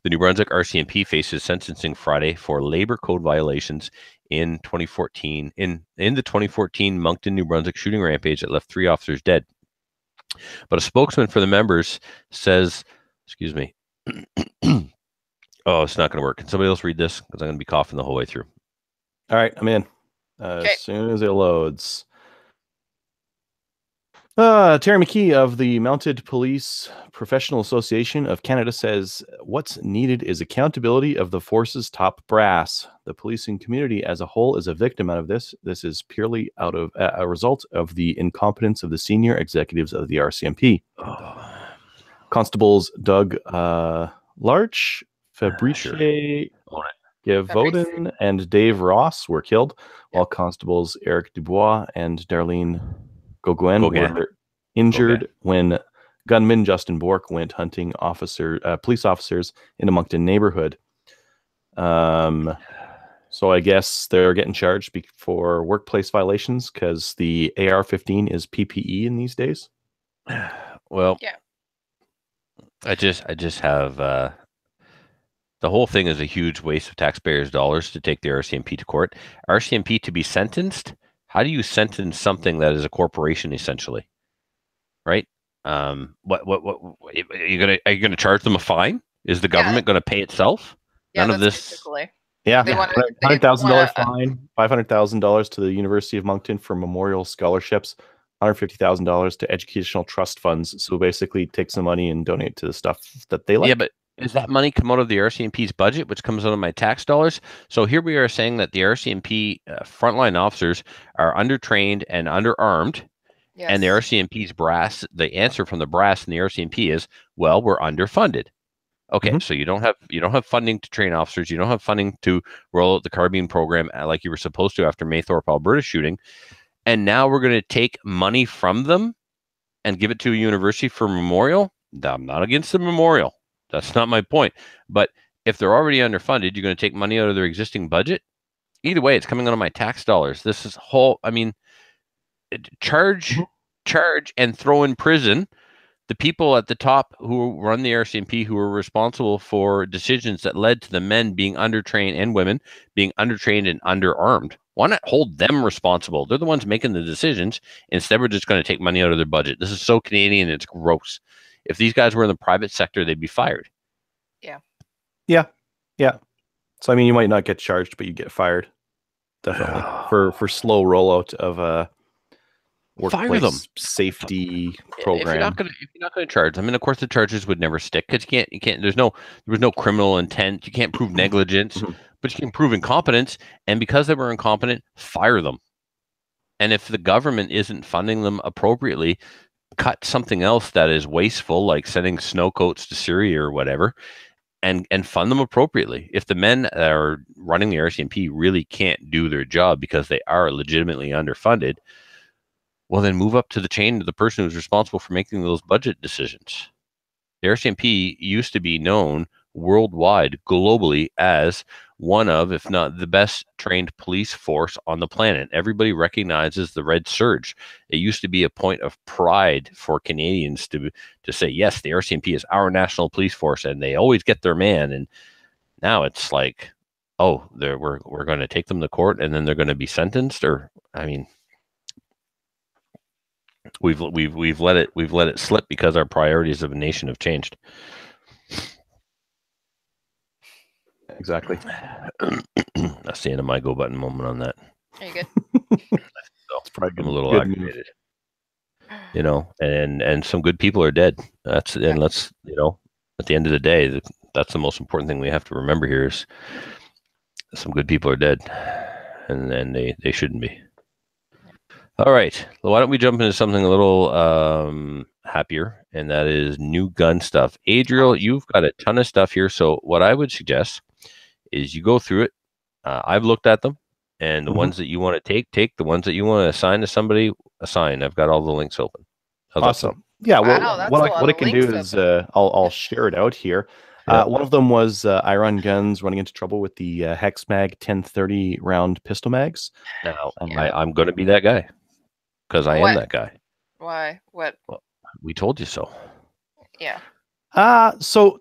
S2: The New Brunswick RCMP faces sentencing Friday for labor code violations in 2014 in the 2014 Moncton, New Brunswick shooting rampage that left 3 officers dead. But a spokesman for the members says, excuse me. Oh, it's not going to work. Can somebody else read this? Because I'm going to be coughing the whole way through.
S1: All right, I'm in. As soon as it loads. Terry McKee of the Mounted Police Professional Association of Canada says what's needed is accountability of the force's top brass. The policing community as a whole is a victim out of this. This is purely out of a result of the incompetence of the senior executives of the RCMP. Constables Doug Larch, Fabrice Gavoden, and Dave Ross were killed, while Constables Eric Dubois and Darlene Gauguin were injured when gunman Justin Bork went hunting police officers in a Moncton neighborhood. So I guess they're getting charged for workplace violations because the AR-15 is PPE in these days.
S2: Well, I just have the whole thing is a huge waste of taxpayers' dollars to take the RCMP to court. RCMP to be sentenced. How do you sentence something that is a corporation essentially? Right? What are you gonna charge them a fine? Is the government going to pay itself?
S3: Yeah,
S2: None of this.
S3: Basically.
S1: Yeah, $100,000 fine, $500,000 to the University of Moncton for memorial scholarships, $150,000 to educational trust funds. So basically, take some money and donate to the stuff that they like.
S2: Yeah, but does that money come out of the RCMP's budget, which comes out of my tax dollars? So here we are saying that the RCMP frontline officers are undertrained and underarmed, and the RCMP's brass. The answer from the brass and the RCMP is, well, we're underfunded. Okay, so you don't have funding to train officers. You don't have funding to roll out the carbine program like you were supposed to after Maythorpe, Alberta shooting. And now we're going to take money from them and give it to a university for memorial. I'm not against the memorial. That's not my point. But if they're already underfunded, you're going to take money out of their existing budget. Either way, it's coming out of my tax dollars. This is charge and throw in prison the people at the top who run the RCMP, who are responsible for decisions that led to the men being undertrained and women being undertrained and underarmed. Why not hold them responsible? They're the ones making the decisions. Instead, we're just going to take money out of their budget. This is so Canadian. It's gross. If these guys were in the private sector, they'd be fired.
S1: Yeah. So, I mean, you might not get charged, but you get fired. Definitely. for slow rollout of workplace safety program.
S2: If you're not going to charge, I mean, of course, the charges would never stick because you can't. There was no criminal intent. You can't prove negligence, but you can prove incompetence. And because they were incompetent, fire them. And if the government isn't funding them appropriately, cut something else that is wasteful, like sending snow coats to Syria or whatever, and fund them appropriately. If the men that are running the RCMP really can't do their job because they are legitimately underfunded, well, then move up to the chain to the person who's responsible for making those budget decisions. The RCMP used to be known worldwide, globally, as one of, if not the best trained police force on the planet. Everybody recognizes the Red Surge. It used to be a point of pride for Canadians to say, yes, the RCMP is our national police force, and they always get their man. And now it's like, oh, we're going to take them to court, and then they're going to be sentenced. Or, I mean, we've let it slip because our priorities of a nation have changed.
S1: Exactly.
S2: That's the end of my go button moment on that.
S3: Are you good?
S2: I'm a little aggravated. You know, and some good people are dead. Let's at the end of the day, that's the most important thing we have to remember here is some good people are dead, and they shouldn't be. All right. Well, why don't we jump into something a little happier, and that is new gun stuff. Adriel, you've got a ton of stuff here. So what I would suggest is you go through it. I've looked at them, and the ones that you want to take. The ones that you want to assign to somebody, assign. I've got all the links open.
S1: Awesome. Yeah. Well, what I can do is I'll share it out here. Yeah. One of them was Iron Guns running into trouble with the Hex Mag 1030 round pistol mags.
S2: Now, I'm going to be that guy. Because I am that guy.
S3: Why? What?
S2: Well, we told you so.
S3: Yeah.
S1: So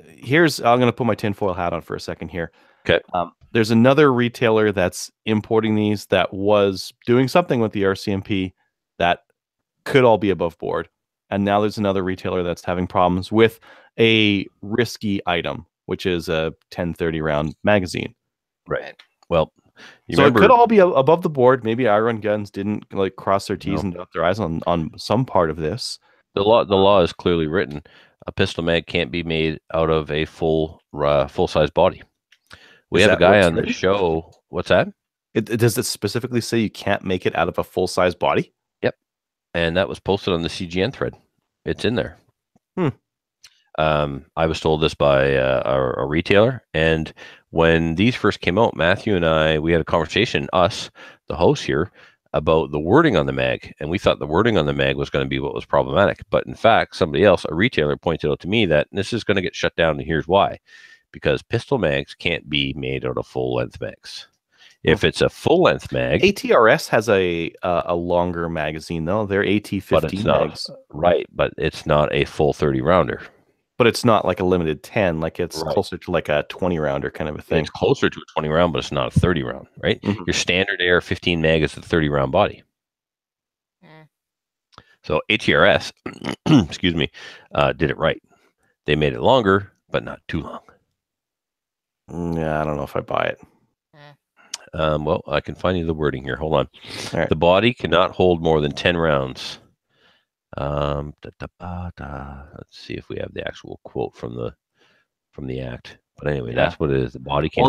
S1: here's, I'm going to put my tinfoil hat on for a second here.
S2: Okay.
S1: There's another retailer that's importing these that was doing something with the RCMP that could all be above board. And now there's another retailer that's having problems with a risky item, which is a 1030 round magazine.
S2: Right. Well,
S1: So it could all be above the board. Maybe iRun Guns didn't like cross their T's and dot their I's on some part of this.
S2: The law is clearly written. A pistol mag can't be made out of a full size body. We have a guy on the show. What's that?
S1: Does it specifically say you can't make it out of a full size body?
S2: Yep. And that was posted on the CGN thread. It's in there. I was told this by a retailer, and when these first came out, Matthew and I, we had a conversation, us, the hosts here, about the wording on the mag, and we thought the wording on the mag was going to be what was problematic. But in fact, somebody else, a retailer, pointed out to me that this is going to get shut down, and here's why. Because pistol mags can't be made out of full-length mags. If it's a full-length mag...
S1: ATRS has a longer magazine, though. They're AT-15 mags.
S2: Right, but it's not a full 30-rounder.
S1: But it's not like a limited 10. Like it's closer to like a 20-rounder kind of a thing.
S2: It's closer to a 20-round, but it's not a 30-round, right? Your standard AR-15 mag is a 30-round body. So ATRS, excuse me, did it right. They made it longer, but not too long.
S1: Yeah, I don't know if I buy it.
S2: Well, I can find you the wording here. Hold on.
S1: Right.
S2: The body cannot hold more than 10 rounds. Let's see if we have the actual quote from the act. But anyway, that's what it is. The body can't.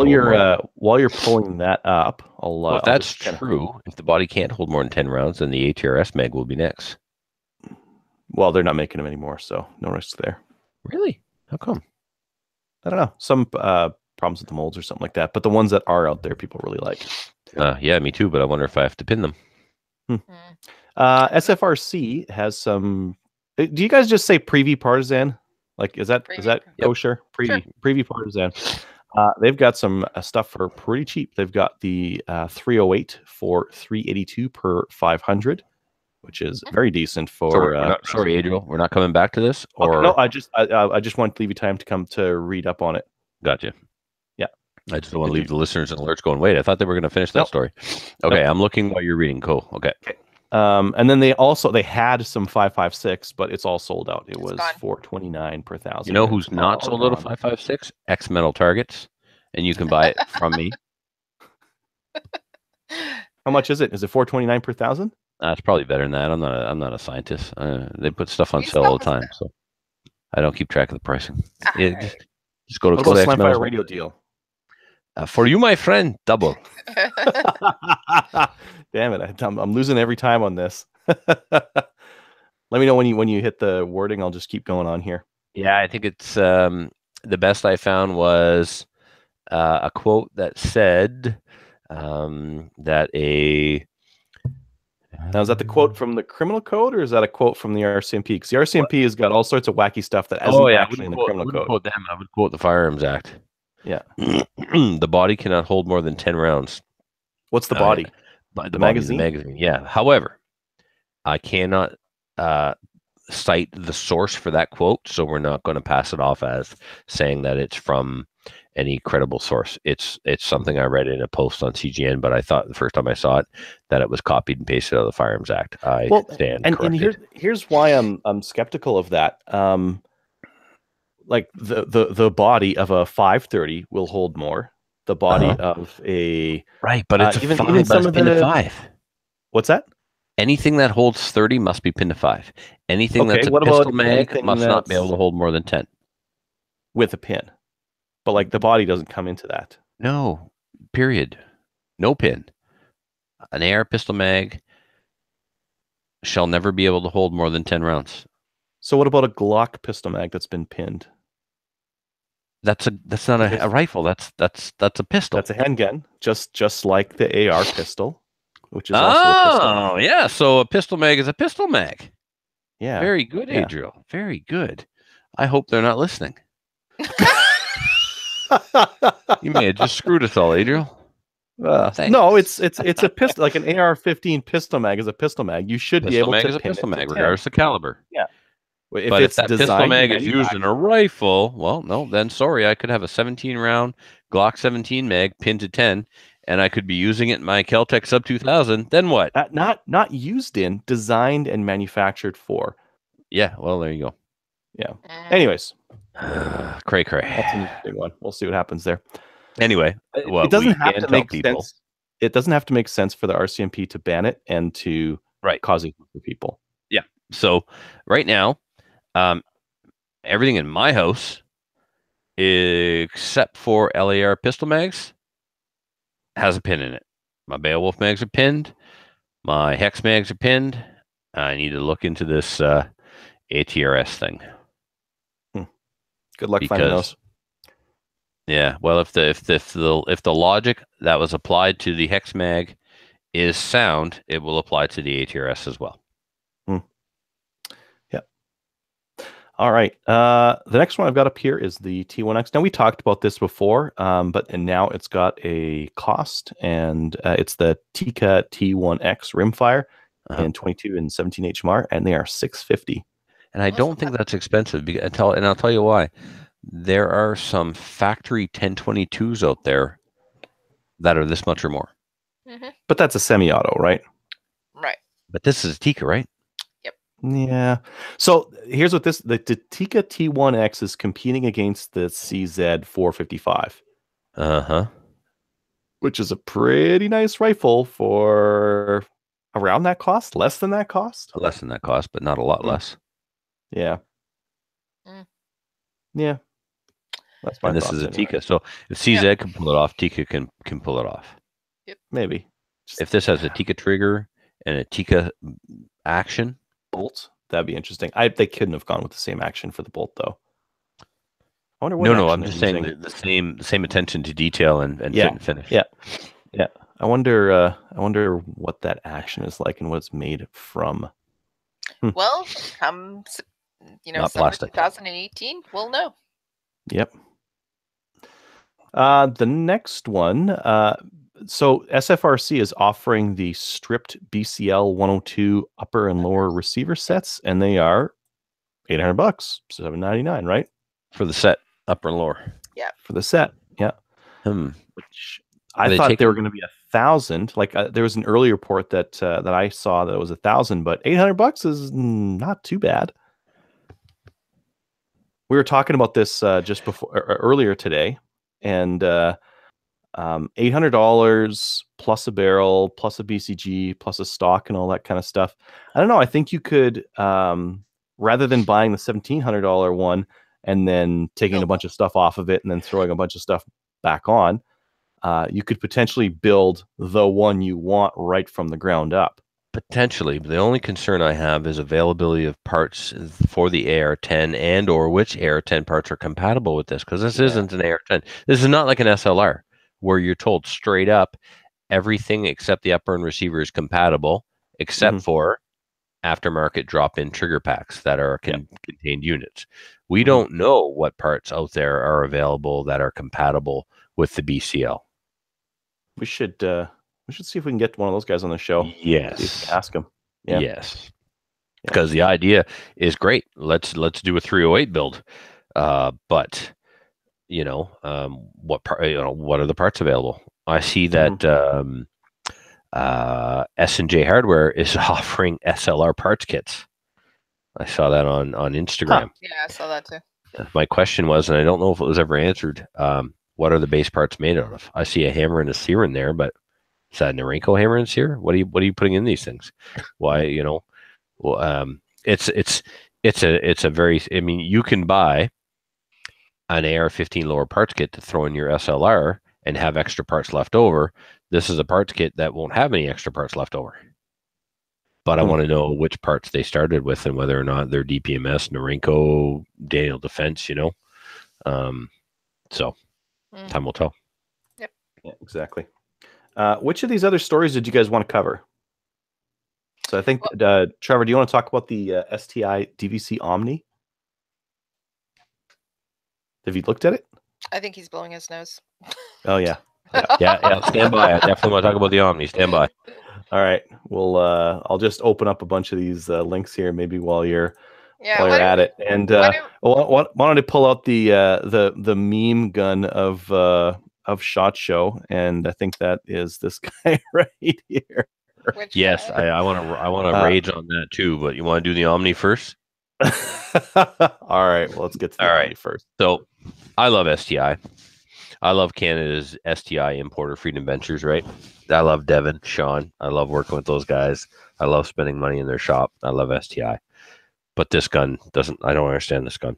S1: While you're pulling that up,
S2: if that's true, if the body can't hold more than 10 rounds, then the ATRS mag will be next.
S1: Well, they're not making them anymore, so no risk there.
S2: Really? How come?
S1: I don't know. Some problems with the molds or something like that. But the ones that are out there, people really like.
S2: Yeah, me too. But I wonder if I have to pin them.
S1: SFRC has some. Do you guys just say Preview Partisan? Like, is that kosher? Preview Partisan. They've got some stuff for pretty cheap. They've got the 308 for $382 per 500, which is very decent for.
S2: Sorry, Adriel, we're not coming back to this. Or
S1: no, I just want to leave you time to come to read up on it.
S2: Gotcha.
S1: Yeah,
S2: I just don't want to leave the listeners in alerts going. Wait, I thought they were going to finish that story. Okay, I'm looking while you're reading. Cool. Okay.
S1: And then they had some 5.56, but it's all sold out. It was $429 per 1,000.
S2: You know who's not sold out of 5.56? X Metal Targets, and you can buy it from me.
S1: How much is it? Is it $429 per 1,000?
S2: It's probably better than that. I'm not a scientist. They put stuff on sale all the time, so I don't keep track of the pricing. Just go to
S1: the Slamfire radio deal.
S2: For you, my friend, double.
S1: Damn it! I'm losing every time on this. Let me know when you hit the wording. I'll just keep going on here.
S2: Yeah, I think it's the best I found was a quote that said that a.
S1: Now, is that the quote from the criminal code, or is that a quote from the RCMP? Because the RCMP has got all sorts of wacky stuff that isn't actually in the criminal code.
S2: Quote them. I would quote the Firearms Act.
S1: Yeah.
S2: The body cannot hold more than 10 rounds.
S1: What's the body?
S2: The magazine? The magazine, yeah. However, I cannot cite the source for that quote, so we're not going to pass it off as saying that it's from any credible source. It's something I read in a post on CGN, but I thought the first time I saw it that it was copied and pasted out of the Firearms Act. Stand corrected.
S1: And here's why I'm skeptical of that. Like the body of a 530 will hold more. The body of a
S2: but it's even some of the 5.
S1: What's that?
S2: Anything that holds 30 must be pinned to 5. Anything that's a pistol mag must not be able to hold more than 10
S1: with a pin. But like the body doesn't come into that.
S2: No, period. No pin. An AR pistol mag shall never be able to hold more than 10 rounds.
S1: So what about a Glock pistol mag that's been pinned?
S2: That's not a rifle. That's a pistol.
S1: That's a handgun, just like the AR pistol, which is also a pistol.
S2: Oh, yeah. So a pistol mag is a pistol mag.
S1: Yeah.
S2: Very good, Adriel. Very good. I hope they're not listening. You may have just screwed us all, Adriel.
S1: No, it's a pistol. Like an AR-15 pistol mag is a pistol mag. You should be able to pin it.
S2: Pistol mag, regardless of caliber.
S1: Yeah.
S2: If that pistol mag is used in a rifle, well, no, then sorry, I could have a 17-round Glock 17 mag pinned to 10, and I could be using it in my Kel-Tec Sub 2000. Then what?
S1: Not used in, designed and manufactured for.
S2: Yeah, well, there you go.
S1: Yeah. Anyways.
S2: Cray.
S1: That's an interesting one. We'll see what happens there.
S2: Anyway,
S1: it doesn't have to make sense. it doesn't have to make sense for the RCMP to ban it and to cause it for people.
S2: Yeah. So right now, everything in my house, except for LAR pistol mags, has a pin in it. My Beowulf mags are pinned. My Hex mags are pinned. I need to look into this ATRS thing.
S1: Good luck finding those.
S2: Yeah, well, if the logic that was applied to the Hex mag is sound, it will apply to the ATRS as well.
S1: Yeah. All right. The next one I've got up here is the T1X. Now we talked about this before, but now it's got a cost, and it's the Tikka T1X rimfire in 22 and 17 HMR, and they are $650.
S2: And I don't think that's expensive. And I'll tell you why. There are some factory 1022s out there that are this much or more.
S1: But that's a semi-auto, right?
S3: Right.
S2: But this is a Tikka, right?
S3: Yep.
S1: Yeah. So here's what the Tikka T1X is competing against the CZ 455. Which is a pretty nice rifle for around that cost, less than that cost.
S2: Less than that cost, but not a lot less.
S1: Yeah. Yeah.
S2: That's my thoughts. This is a Tikka. So if CZ can pull it off, Tikka can pull it off.
S3: Yep.
S1: Maybe.
S2: If this has a Tikka trigger and a Tikka action
S1: bolt, that'd be interesting. They couldn't have gone with the same action for the bolt though. I wonder what
S2: I'm just saying the same attention to detail and fit and finish.
S1: Yeah. I wonder what that action is like and what it's made from.
S3: Well, summer 2018, we'll know.
S1: Yep. The next one, so SFRC is offering the stripped BCL 102 upper and lower receiver sets, and they are $800, $799, right?
S2: For the set, upper and lower.
S3: Yeah.
S1: For the set, yeah. Which I thought they were going to be $1,000. Like there was an early report that I saw that it was $1,000, but $800 is not too bad. We were talking about this just before earlier today, and $800 plus a barrel, plus a BCG, plus a stock, and all that kind of stuff. I don't know. I think you could, rather than buying the $1,700 one and then taking a bunch of stuff off of it and then throwing a bunch of stuff back on, you could potentially build the one you want right from the ground up.
S2: Potentially, but the only concern I have is availability of parts for the AR-10 and or which AR-10 parts are compatible with this, because this isn't an AR-10. This is not like an SLR where you're told straight up everything except the upper and receiver is compatible, except for aftermarket drop-in trigger packs that are contained units. We don't know what parts out there are available that are compatible with the BCL.
S1: We should see if we can get one of those guys on the show.
S2: Yes.
S1: Ask them.
S2: Yeah. Yes. Because the idea is great. Let's do a 308 build. But what are the parts available? I see that S&J Hardware is offering SLR parts kits. I saw that on Instagram.
S3: Yeah, I saw that too.
S2: My question was, and I don't know if it was ever answered, what are the base parts made out of? I see a hammer and a sear in there, but is that a Norinco hammer and sear? What are you putting in these things? Why, it's a very, I mean, you can buy an AR-15 lower parts kit to throw in your SLR and have extra parts left over. This is a parts kit that won't have any extra parts left over. But I want to know which parts they started with and whether or not they're DPMS, Norinco, Daniel Defense, So time will tell.
S3: Yep.
S1: Yeah, exactly. Which of these other stories did you guys want to cover? So I think, Trevor, do you want to talk about the STI DVC Omni? Have you looked at it?
S3: I think he's blowing his nose.
S1: Oh, yeah.
S2: Yeah. Stand by. I definitely want to talk about the Omni. Stand by.
S1: All right. Well, I'll just open up a bunch of these links here, maybe while you're at it. And wanted to pull out the meme gun of SHOT Show, and I think that is this guy right here.
S2: Yes, I want to rage on that too. But you want to do the Omni first?
S1: All right. Well, let's get to the Omni first.
S2: So I love STI. I love Canada's STI importer, Freedom Ventures, right? I love Devin, Sean. I love working with those guys. I love spending money in their shop. I love STI. But this gun doesn't, I don't understand this gun.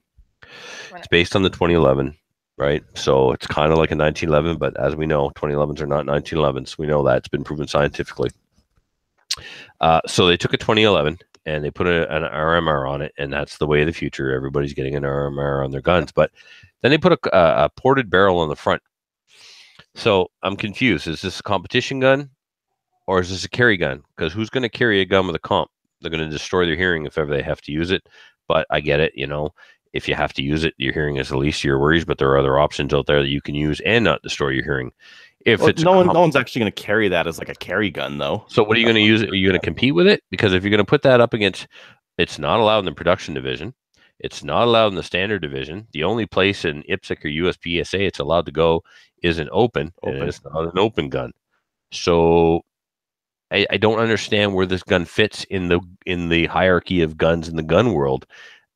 S2: It's based on the 2011, right? So it's kind of like a 1911, but as we know, 2011s are not 1911s. We know that. It's been proven scientifically. So they took a 2011 and they put an RMR on it, and that's the way of the future. Everybody's getting an RMR on their guns. But then they put a ported barrel on the front. So I'm confused. Is this a competition gun or is this a carry gun? Because who's going to carry a gun with a comp? They're going to destroy their hearing if ever they have to use it. But I get it, you know. If you have to use it, your hearing is the least of your worries, but there are other options out there that you can use and not destroy your hearing. If it's
S1: no one's actually going to carry that as like a carry gun, though.
S2: So what are you going to use it? Are you going to compete with it? Because if you're going to put that up against, it's not allowed in the production division. It's not allowed in the standard division. The only place in IPSC or USPSA it's allowed to go is an open. And it's not an open gun. So I don't understand where this gun fits in the hierarchy of guns in the gun world.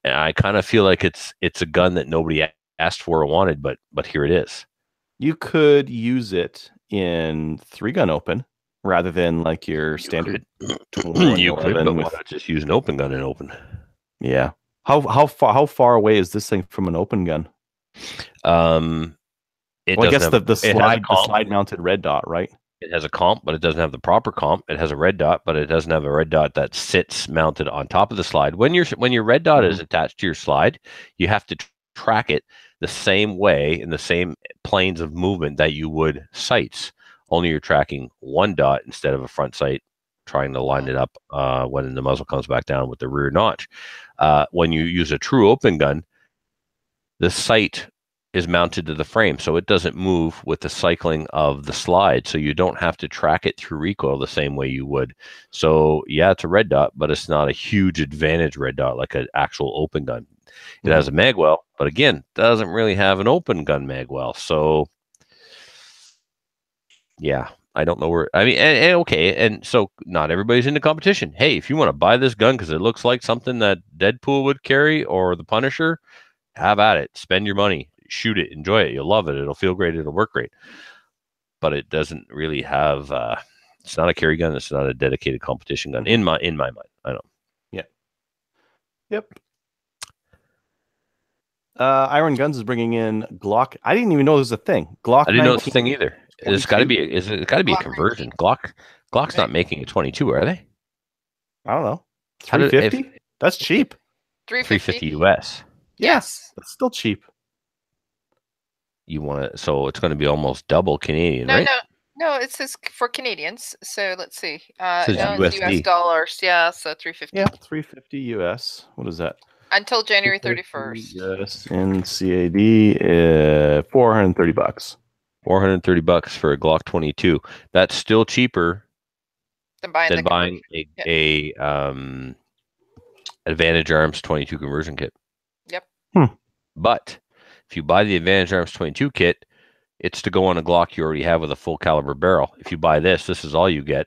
S2: And I kind of feel like it's a gun that nobody asked for or wanted, but here it is.
S1: You could use it in 3-gun open rather than like your standard.
S2: You could, but why not just use an open gun in open?
S1: Yeah. How far away is this thing from an open gun? I guess the slide mounted red dot, right?
S2: It has a comp, but it doesn't have the proper comp. It has a red dot, but it doesn't have a red dot that sits mounted on top of the slide. When your red dot is attached to your slide, you have to track it the same way in the same planes of movement that you would sights. Only you're tracking one dot instead of a front sight, trying to line it up when the muzzle comes back down with the rear notch. When you use a true open gun, the sight is mounted to the frame, so it doesn't move with the cycling of the slide, so you don't have to track it through recoil the same way you would. So yeah, it's a red dot, but it's not a huge advantage red dot like an actual open gun. It has a magwell, but again, doesn't really have an open gun magwell. So yeah, I don't know where. I mean, okay, and so not everybody's in the competition. Hey, if you want to buy this gun because it looks like something that Deadpool would carry or the Punisher, have at it. Spend your money. Shoot it, enjoy it. You'll love it. It'll feel great. It'll work great. But it doesn't really have. It's not a carry gun. It's not a dedicated competition gun in my mind. I know.
S1: Yeah. Yep. Iron Guns is bringing in Glock. I didn't even know there was a thing. Glock.
S2: I didn't know it's a thing either. It's got to be. It's got to be a conversion. Glock's not making a 22, are they?
S1: I don't know. 350. That's cheap.
S2: 350 US.
S1: Yes, that's still cheap.
S2: You want it, so it's going to be almost double Canadian, right?
S3: No, it says for Canadians. So let's see.
S2: It's
S3: US dollars. Yeah, so 350.
S1: Yeah, 350 US. What is that?
S3: Until January 31st.
S1: Yes, in CAD, $430.
S2: $430 for a Glock 22. That's still cheaper than buying a Advantage Arms 22 conversion kit.
S3: Yep.
S2: But if you buy the Advantage Arms 22 kit, it's to go on a Glock you already have with a full caliber barrel. If you buy this is all you get,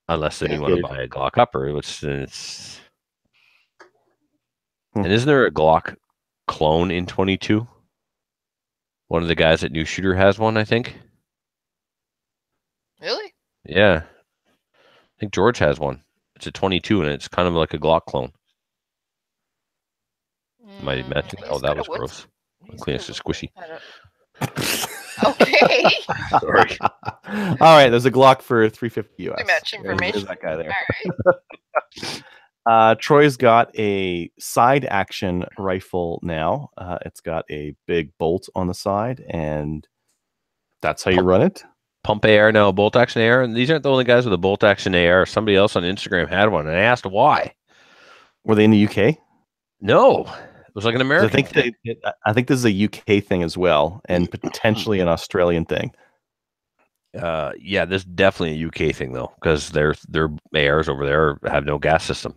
S2: unless then you want to buy a Glock upper, which it's. And isn't there a Glock clone in 22? One of the guys at New Shooter has one, I think.
S3: Really?
S2: Yeah. I think George has one. It's a 22, and it's kind of like a Glock clone. Might have mentioned. Oh, that was gross. Kleenex is squishy.
S3: Okay.
S2: Sorry.
S1: All right, there's a Glock for 350 US.
S3: Too much information.
S1: There's that guy there.
S3: All right.
S1: Troy's got a side action rifle now. It's got a big bolt on the side, and that's how you run it.
S2: Pump AR now, bolt action AR. And these aren't the only guys with a bolt action AR. Somebody else on Instagram had one, and I asked why.
S1: Were they in the UK?
S2: No. It was like an American.
S1: I think this is a UK thing as well, and potentially an Australian thing.
S2: Yeah, this is definitely a UK thing though, because their ARs over there have no gas system.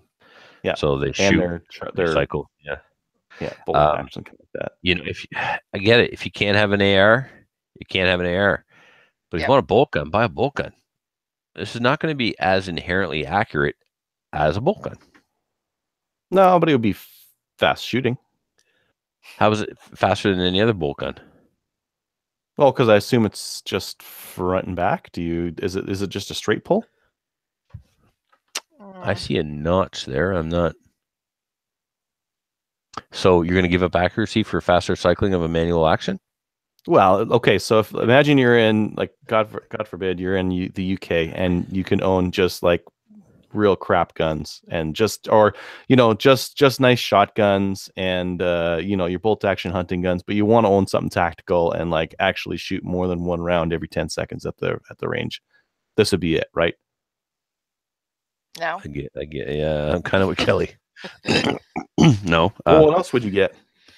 S1: Yeah,
S2: so they shoot their cycle.
S1: Yeah, bolt action like that.
S2: You know, I get it. If you can't have an AR, you can't have an AR. But if you want a bolt gun, buy a bolt gun. This is not going to be as inherently accurate as a bolt gun.
S1: No, but it would be fast shooting.
S2: How is it faster than any other bolt gun?
S1: Well, because I assume it's just front and back. Is it just a straight pull?
S2: I see a notch there. I'm not. So you're going to give up accuracy for faster cycling of a manual action?
S1: Well, okay. So imagine you're in like God forbid you're in the UK and you can own just like real crap guns and just nice shotguns and your bolt action hunting guns, but you want to own something tactical and like actually shoot more than one round every 10 seconds at the range. This would be it, right?
S3: No.
S2: I get. Yeah, I'm kind of with Kelly. No.
S1: Well, what else would you get?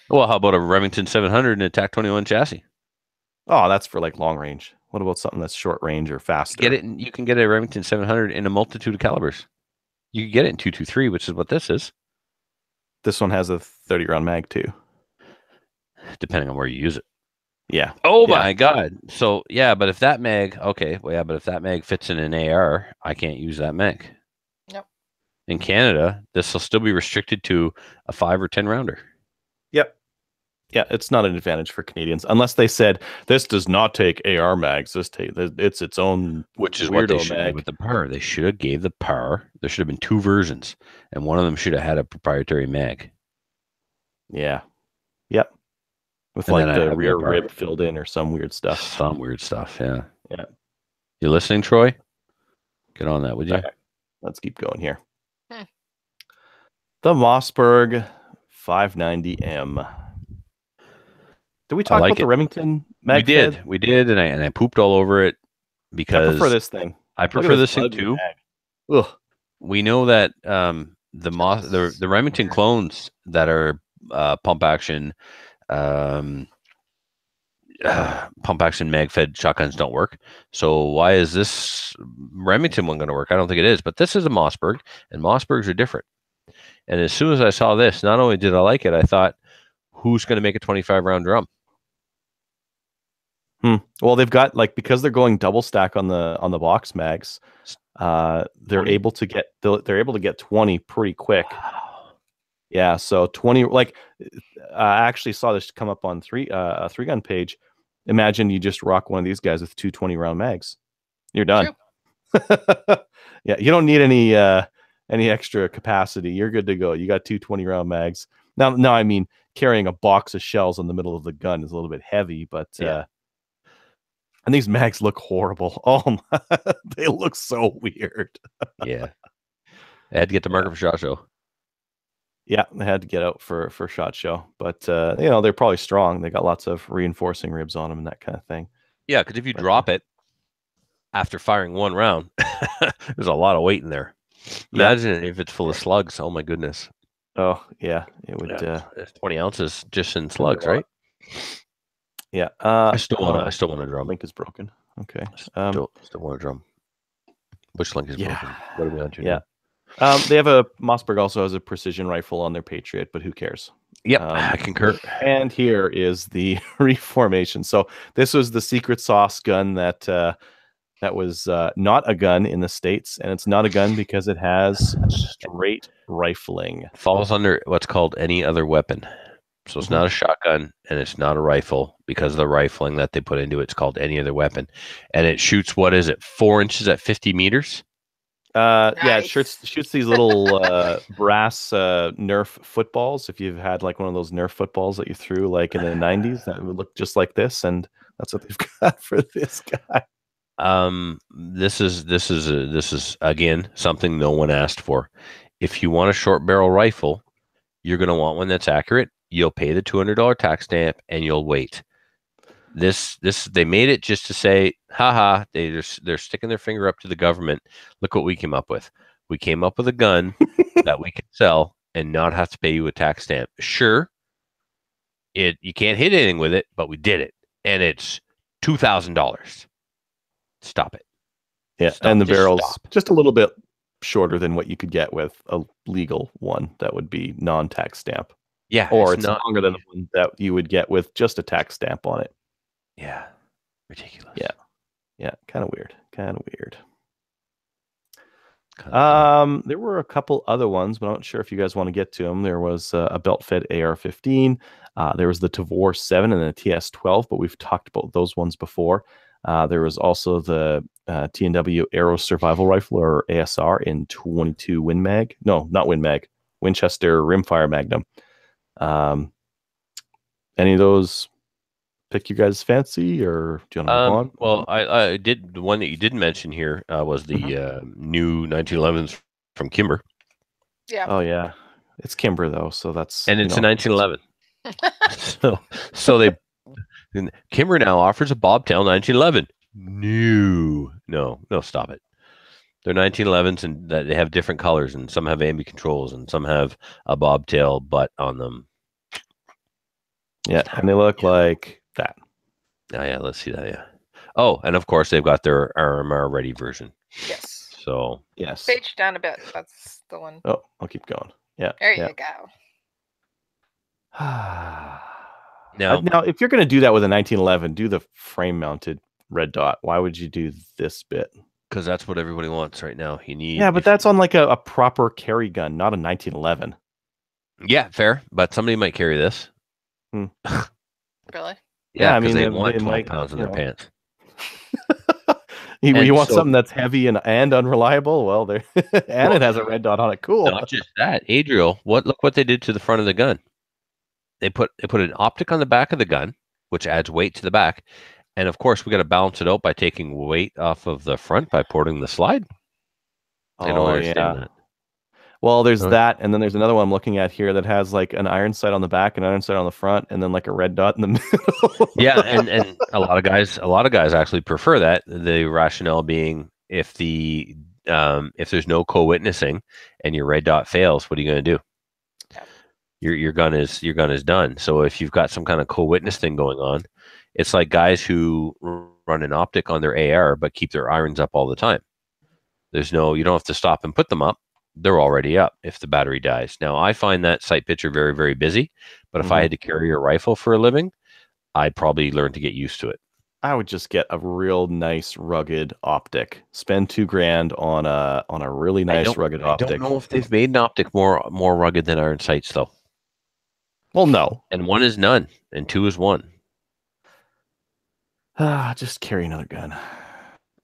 S2: Well, how about a Remington 700 and a TAC 21 chassis?
S1: Oh, that's for like long range. What about something that's short range or faster?
S2: You can get a Remington 700 in a multitude of calibers. You can get it in 223, which is what this is.
S1: This one has a 30 round mag too.
S2: Depending on where you use it.
S1: Yeah.
S2: Oh my God. So yeah, but if that mag, okay, well, yeah, but if that mag fits in an AR, I can't use that mag.
S3: Nope.
S2: In Canada, this will still be restricted to a 5 or 10 rounder.
S1: Yep. Yeah, it's not an advantage for Canadians unless they said this does not take AR mags. It's its own,
S2: which is what they should have with the power. They should have gave the power. There should have been 2 versions, and one of them should have had a proprietary mag.
S1: Yeah. Yep. With and like the rear rib filled in or some weird stuff.
S2: Some weird stuff. Yeah.
S1: Yeah.
S2: You listening, Troy? Get on that, would you?
S1: Okay. Let's keep going here. The Mossberg 590M. Did we talk about the Remington mag?
S2: We did, and I pooped all over it because
S1: I prefer this thing.
S2: I prefer this thing too.
S1: Ugh.
S2: We know that the Remington clones that are pump action mag fed shotguns don't work. So why is this Remington one going to work? I don't think it is, but this is a Mossberg, and Mossbergs are different. And as soon as I saw this, not only did I like it, I thought, who's going to make a 25 round drum?
S1: Well, they've got because they're going double stack on the box mags. They're able to get 20 pretty quick.
S2: Wow.
S1: Yeah, so 20. I actually saw this come up on a 3-gun page. Imagine you just rock one of these guys with 2 20-round mags. You're done. Yeah, you don't need any extra capacity. You're good to go. You got 2 20-round mags. Now, I mean, carrying a box of shells in the middle of the gun is a little bit heavy, but and these mags look horrible. Oh my, they look so weird.
S2: Yeah, they had to get to market for SHOT Show.
S1: Yeah, they had to get out for SHOT Show, but they're probably strong. They got lots of reinforcing ribs on them and that kind of thing.
S2: Yeah, because if you drop it after firing 1 round, there's a lot of weight in there. Imagine if it's full of slugs. Oh my goodness.
S1: Oh yeah, it would.
S2: It's 20 ounces just in slugs, right?
S1: Yeah.
S2: I still want a drum.
S1: Link is broken. Okay.
S2: Still want a drum. Which link is broken? What are we on to?
S1: Yeah. They have a Mossberg also has a precision rifle on their Patriot, but who cares?
S2: Yep, I concur.
S1: And here is the reformation. So this was the secret sauce gun that was not a gun in the States, and it's not a gun because it has straight rifling.
S2: Falls under what's called any other weapon. So it's not a shotgun and it's not a rifle because of the rifling that they put into it. It's called any other weapon. And it shoots, 4 inches at 50 meters?
S1: Nice. Yeah, it shoots these little brass Nerf footballs. If you've had like one of those Nerf footballs that you threw like in the 90s, that would look just like this. And that's what they've got for this guy.
S2: This is again something no one asked for. If you want a short barrel rifle, you're going to want one that's accurate. You'll pay the $200 tax stamp and you'll wait. This they made it just to say, haha, they're sticking their finger up to the government. Look what we came up with. We came up with a gun that we can sell and not have to pay you a tax stamp. Sure, you can't hit anything with it, but we did it, and it's $2,000. Stop it.
S1: Yeah, and the barrel's just a little bit shorter than what you could get with a legal one that would be non-tax stamp.
S2: Yeah,
S1: or it's longer than the one that you would get with just a tax stamp on it.
S2: Yeah, ridiculous.
S1: Yeah, kind of weird. There were a couple other ones, but I'm not sure if you guys want to get to them. There was a belt-fed AR-15. There was the Tavor 7 and the TS-12, but we've talked about those ones before. There was also the T&W Aero Survival Rifle, or ASR, in 22 Win Mag. No, not Win Mag. Winchester Rimfire Magnum. Any of those pick you guys fancy, or do you want to move on?
S2: Well, I did. The one that you didn't mention here was the new 1911s from Kimber.
S3: Yeah.
S1: Oh yeah, it's Kimber though, so that's
S2: and it's a 1911. so they Kimber now offers a bobtail 1911. No, stop it. They're 1911s, and that they have different colors, and some have ambi controls, and some have a bobtail butt on them.
S1: Yeah, and they look like that.
S2: Oh yeah, let's see that. Yeah. Oh, and of course they've got their RMR ready version.
S3: Yes.
S2: So
S1: yes.
S3: Page down a bit. That's the one.
S1: Oh, I'll keep going. Yeah.
S3: There you go.
S1: Now, if you're going to do that with a 1911, do the frame-mounted red dot. Why would you do this bit?
S2: Because that's what everybody wants right now. You need.
S1: Yeah, but that's on like a proper carry gun, not a 1911.
S2: Yeah, fair. But somebody might carry this.
S3: Really?
S2: Yeah, I mean, they want 20 pounds in their pants.
S1: You want something that's heavy and unreliable? Well, there, and it has a red dot on it. Cool.
S2: Not just that, Adriel. Look what they did to the front of the gun. They put an optic on the back of the gun, which adds weight to the back, and of course we got to balance it out by taking weight off of the front by porting the slide. I don't understand that.
S1: Well, there's that, and then there's another one I'm looking at here that has like an iron sight on the back, an iron sight on the front, and then like a red dot in the middle.
S2: Yeah, and a lot of guys actually prefer that. The rationale being, if there's no co-witnessing and your red dot fails, what are you going to do? Your gun is done. So if you've got some kind of co-witness thing going on, it's like guys who run an optic on their AR but keep their irons up all the time. You don't have to stop and put them up. They're already up if the battery dies. Now, I find that sight picture very, very busy, but if I had to carry a rifle for a living, I'd probably learn to get used to it.
S1: I would just get a real nice rugged optic. Spend $2,000 on a really nice rugged optic.
S2: I don't know if they've made an optic more rugged than iron sights, though.
S1: Well, no.
S2: And 1 is none, and 2 is 1.
S1: Just carry another gun.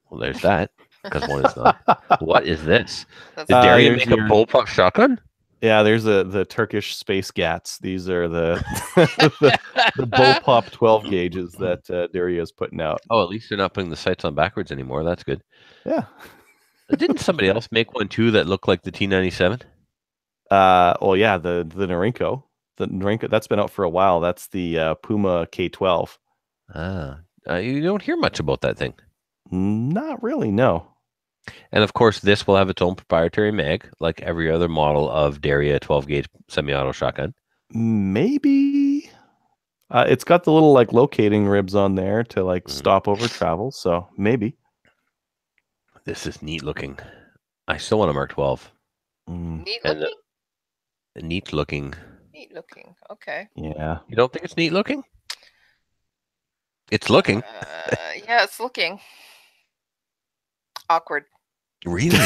S2: Well, there's that. Because 1 is not. What is this? Did Daria make a bullpup shotgun?
S1: Yeah, there's the Turkish space gats. These are the the bullpup 12 gauges that Daria is putting out.
S2: Oh, at least they're not putting the sights on backwards anymore. That's good.
S1: Yeah.
S2: Didn't somebody else make one too that looked like the T97?
S1: Well, yeah, the Norinco. The Norinco, that's been out for a while. That's the Puma K12.
S2: You don't hear much about that thing.
S1: Not really, no.
S2: And of course, this will have its own proprietary mag, like every other model of Daria 12-gauge semi-auto shotgun.
S1: Maybe. It's got the little like locating ribs on there to like stop over travel, so maybe.
S2: This is neat looking. I still want a Mark 12.
S3: Neat looking?
S2: Neat looking.
S3: Neat looking. Okay.
S1: Yeah.
S2: You don't think it's neat looking? It's looking.
S3: Yeah, it's looking awkward.
S2: Really?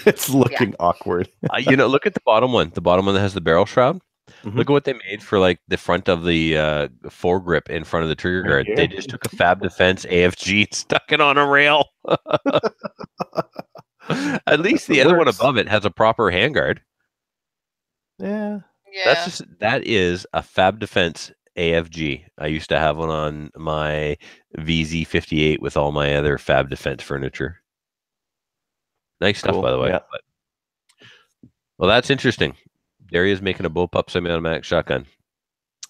S1: It's looking awkward.
S2: Look at the bottom one. The bottom one that has the barrel shroud. Look at what they made for like the front of the foregrip in front of the trigger guard. They just took a Fab Defense AFG and stuck it on a rail. At least the other one above it has a proper handguard.
S1: Yeah.
S2: That is a Fab Defense AFG. I used to have one on my VZ58 with all my other Fab Defense furniture. Nice stuff, by the way.
S1: Yeah.
S2: Well, that's interesting. Daria's making a bullpup semi-automatic shotgun.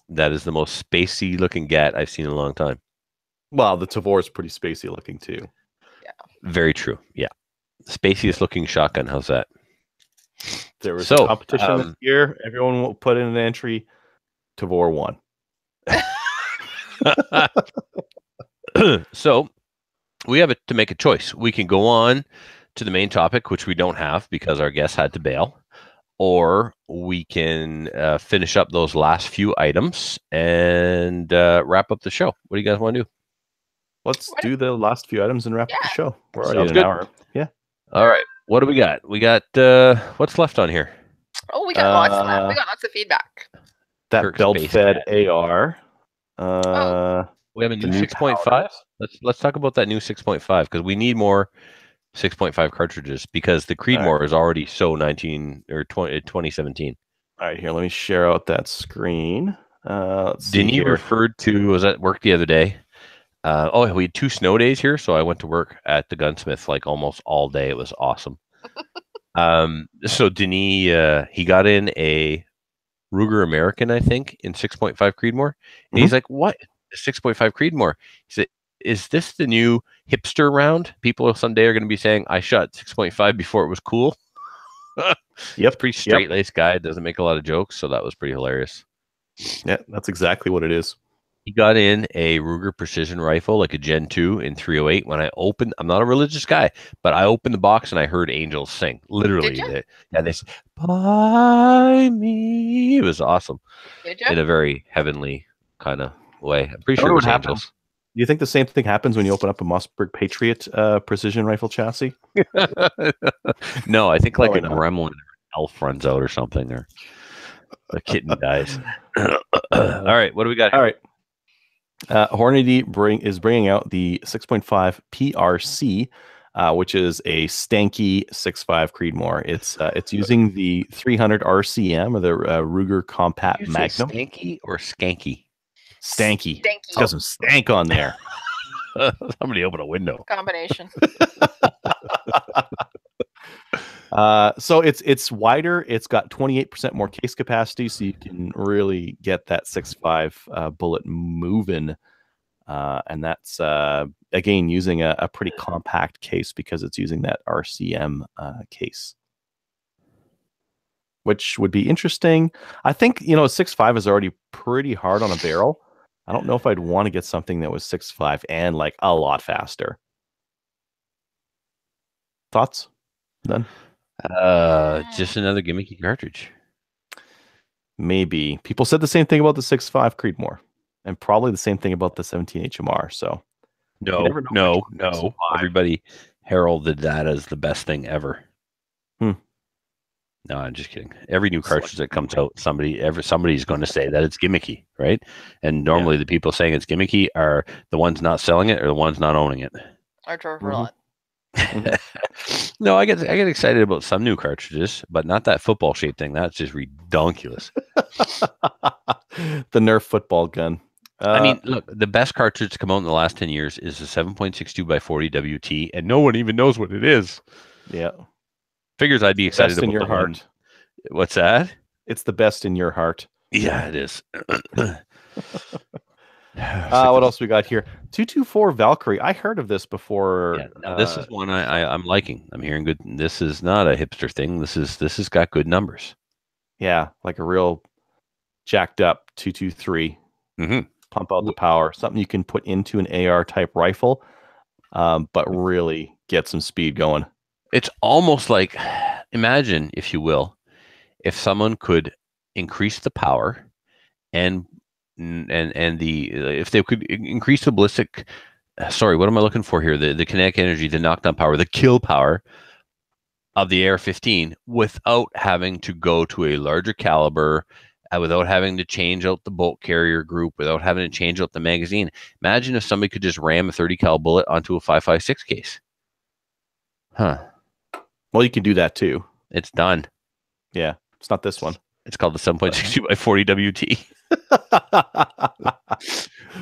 S2: That is the most spacey looking gat I've seen in a long time.
S1: Well, the Tavor is pretty spacey looking too.
S2: Yeah. Very true. Yeah. Spaceyest looking shotgun. How's that?
S1: There was a competition this year. Everyone will put in an entry. Tavor won.
S2: So we have to make a choice. We can go on to the main topic, which we don't have because our guest had to bail, or we can finish up those last few items and wrap up the show. What do you guys want to do?
S1: Let's do the last few items and wrap up the show. We're already at an hour. Yeah.
S2: All right. what do we got? We got what's left on here?
S3: Oh, we got lots of that. We got lots of feedback.
S1: That
S2: Kirk's
S1: belt-fed
S2: base
S1: AR.
S2: We have a new
S1: new
S2: 6.5.
S1: powders.
S2: Let's talk about that new 6.5 because we need more 6.5 cartridges because the Creedmoor is already so 2017.
S1: All right, here, let me share out that screen. Let's see
S2: Denis
S1: here.
S2: referred to, was at work the other day. We had 2 snow days here, so I went to work at the gunsmith like almost all day. It was awesome. So Denis, he got in a Ruger American, I think, in 6.5 Creedmoor. And he's like, what? 6.5 Creedmoor. He said, is this the new hipster round? People someday are going to be saying, I shot 6.5 before it was cool.
S1: Yep.
S2: Pretty straight-laced guy. Doesn't make a lot of jokes, so that was pretty hilarious.
S1: Yeah, that's exactly what it is.
S2: He got in a Ruger precision rifle, like a Gen 2 in 308. When I opened, I'm not a religious guy, but I opened the box and I heard angels sing. Literally, they said, by me. It was awesome. In a very heavenly kind of way. I'm pretty sure it was angels.
S1: Do you think the same thing happens when you open up a Mossberg Patriot precision rifle chassis?
S2: No, I think like a gremlin or elf runs out or something, or a kitten dies. All right, what do we got here?
S1: All right. Hornady is bringing out the 6.5 PRC, which is a stanky 6.5 Creedmoor. It's using the 300 RCM or the Ruger Compact Magnum.
S2: Stanky or skanky?
S1: Stanky. It's got some stank on there.
S2: Somebody open a window.
S3: Combination.
S1: So it's wider. It's got 28% more case capacity, so you can really get that 6.5 bullet moving. And that's again using a pretty compact case because it's using that RCM case, which would be interesting. I think 6.5 is already pretty hard on a barrel. I don't know if I'd want to get something that was 6.5 and like a lot faster. Thoughts? None.
S2: Just another gimmicky cartridge.
S1: Maybe. People said the same thing about the 6.5 Creedmoor, and probably the same thing about the 17 HMR. So
S2: no. Everybody heralded that as the best thing ever. No, I'm just kidding. Every new cartridge that comes out, somebody's going to say that it's gimmicky, right? And normally the people saying it's gimmicky are the ones not selling it or the ones not owning it.
S3: Or George Verlon.
S2: No, I get excited about some new cartridges, but not that football shaped thing. That's just redonkulous.
S1: The Nerf football gun.
S2: I mean, look, the best cartridge to come out in the last 10 years is the 7.62 by 40 WT, and no one even knows what it is.
S1: Yeah.
S2: Figures I'd be excited
S1: best
S2: about
S1: in your heart.
S2: What's that?
S1: It's the best in your heart.
S2: Yeah, it is.
S1: What else we got here? 224 Valkyrie. I heard of this before.
S2: Yeah, this is one I'm liking. I'm hearing good. This is not a hipster thing. This has got good numbers.
S1: Yeah, like a real jacked up 223. Pump out the power. Something you can put into an AR type rifle, but really get some speed going.
S2: It's almost like, imagine, if you will, if someone could increase the power and if they could increase the ballistic, what am I looking for here? The kinetic energy, the knockdown power, the kill power of the AR-15 without having to go to a larger caliber, without having to change out the bolt carrier group, without having to change out the magazine. Imagine if somebody could just ram a 30 cal bullet onto a 5.56 case.
S1: Well, you can do that too.
S2: It's done.
S1: Yeah, it's not this one.
S2: It's called the 7.62 by 40 WT.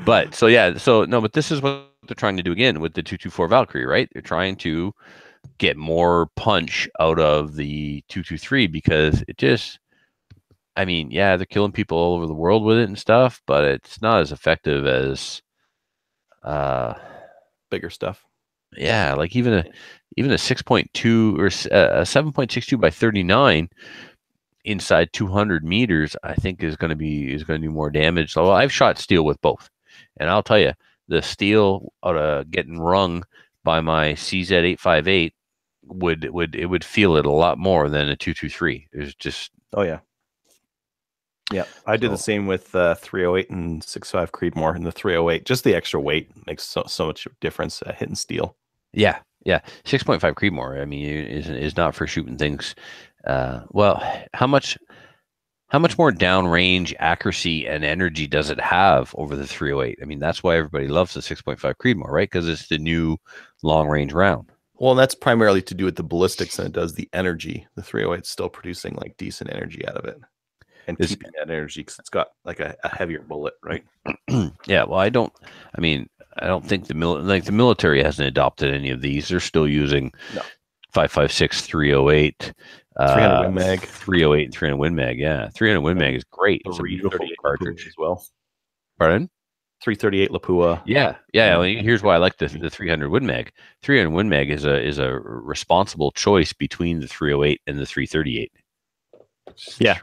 S2: But this is what they're trying to do again with the 224 Valkyrie, right? They're trying to get more punch out of the 223 because it just, I mean, yeah, they're killing people all over the world with it and stuff, but it's not as effective as
S1: bigger stuff.
S2: Yeah, like even a 6.2 or a 7.62 by 39 inside 200 meters, I think is going to do more damage. So I've shot steel with both, and I'll tell you, the steel out of getting rung by my CZ858 would feel it a lot more than a 223. It's just
S1: Yeah, I did the same with 308 and 6.5 Creedmoor. And the 308, just the extra weight makes so much difference hitting steel.
S2: Yeah, Yeah, 6.5 Creedmoor. I mean, is not for shooting things. Well, how much more downrange accuracy and energy does it have over the 308? I mean, that's why everybody loves the 6.5 Creedmoor, right? Because it's the new long range round.
S1: Well, and that's primarily to do with the ballistics, and it does the energy. The 308 is still producing like decent energy out of it, and keeping that energy because it's got like a heavier bullet, right?
S2: Yeah. Well, I don't think the military hasn't adopted any of these. They're still using 5.56, 308,
S1: 300 Win Mag,
S2: 308, and 300 Win Mag. Yeah, 300 Win Mag is great. It's a beautiful cartridge
S1: as well.
S2: Pardon?
S1: 338 Lapua.
S2: Yeah. Well, here's why I like the 300 Win Mag. 300 Win Mag is a responsible choice between the 308 and the 338.
S1: Yeah.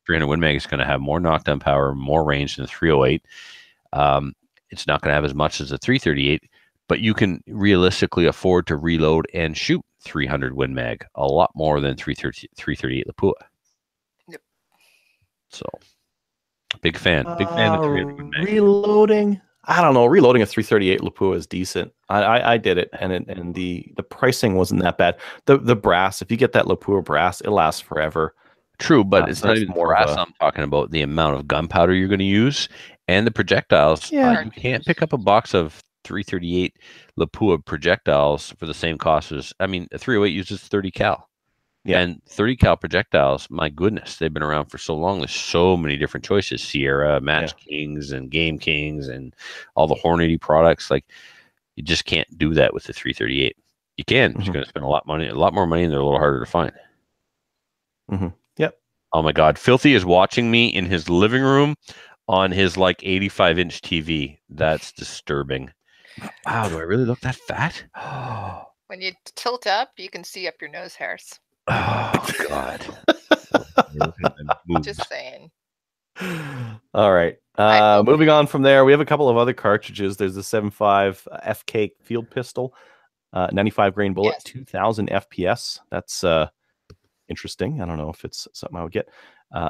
S2: 300 Win Mag is going to have more knockdown power, more range than the 308. It's not going to have as much as the 338, but you can realistically afford to reload and shoot 300 Win Mag a lot more than 338 Lapua.
S3: Yep.
S2: So, big fan of 300 Win Mag.
S1: Reloading. I don't know. Reloading a 338 Lapua is decent. I did it, and the pricing wasn't that bad. The brass, if you get that Lapua brass, it lasts forever.
S2: True, but it's not even more brass. I'm talking about the amount of gunpowder you're going to use and the projectiles.
S1: Yeah.
S2: You can't pick up a box of 338 Lapua projectiles for the same cost as, I mean, a 308 uses 30 cal. Yeah. And 30 cal projectiles, my goodness, they've been around for so long. There's so many different choices. Sierra, Match Kings, and Game Kings, and all the Hornady products. Like, you just can't do that with the 338. You can. Mm-hmm. You're going to spend a lot more money, and they're a little harder to find.
S1: Mm-hmm. Yep.
S2: Oh my God. Filthy is watching me in his living room on his like 85-inch TV. That's disturbing. Wow, do I really look that fat?
S3: When you tilt up, you can see up your nose hairs.
S2: Oh God.
S3: Just saying.
S1: All right. Moving on from there, we have a couple of other cartridges. There's the 7.5 FK field pistol, 95 grain bullet, 2000 FPS. That's interesting. I don't know if it's something I would get.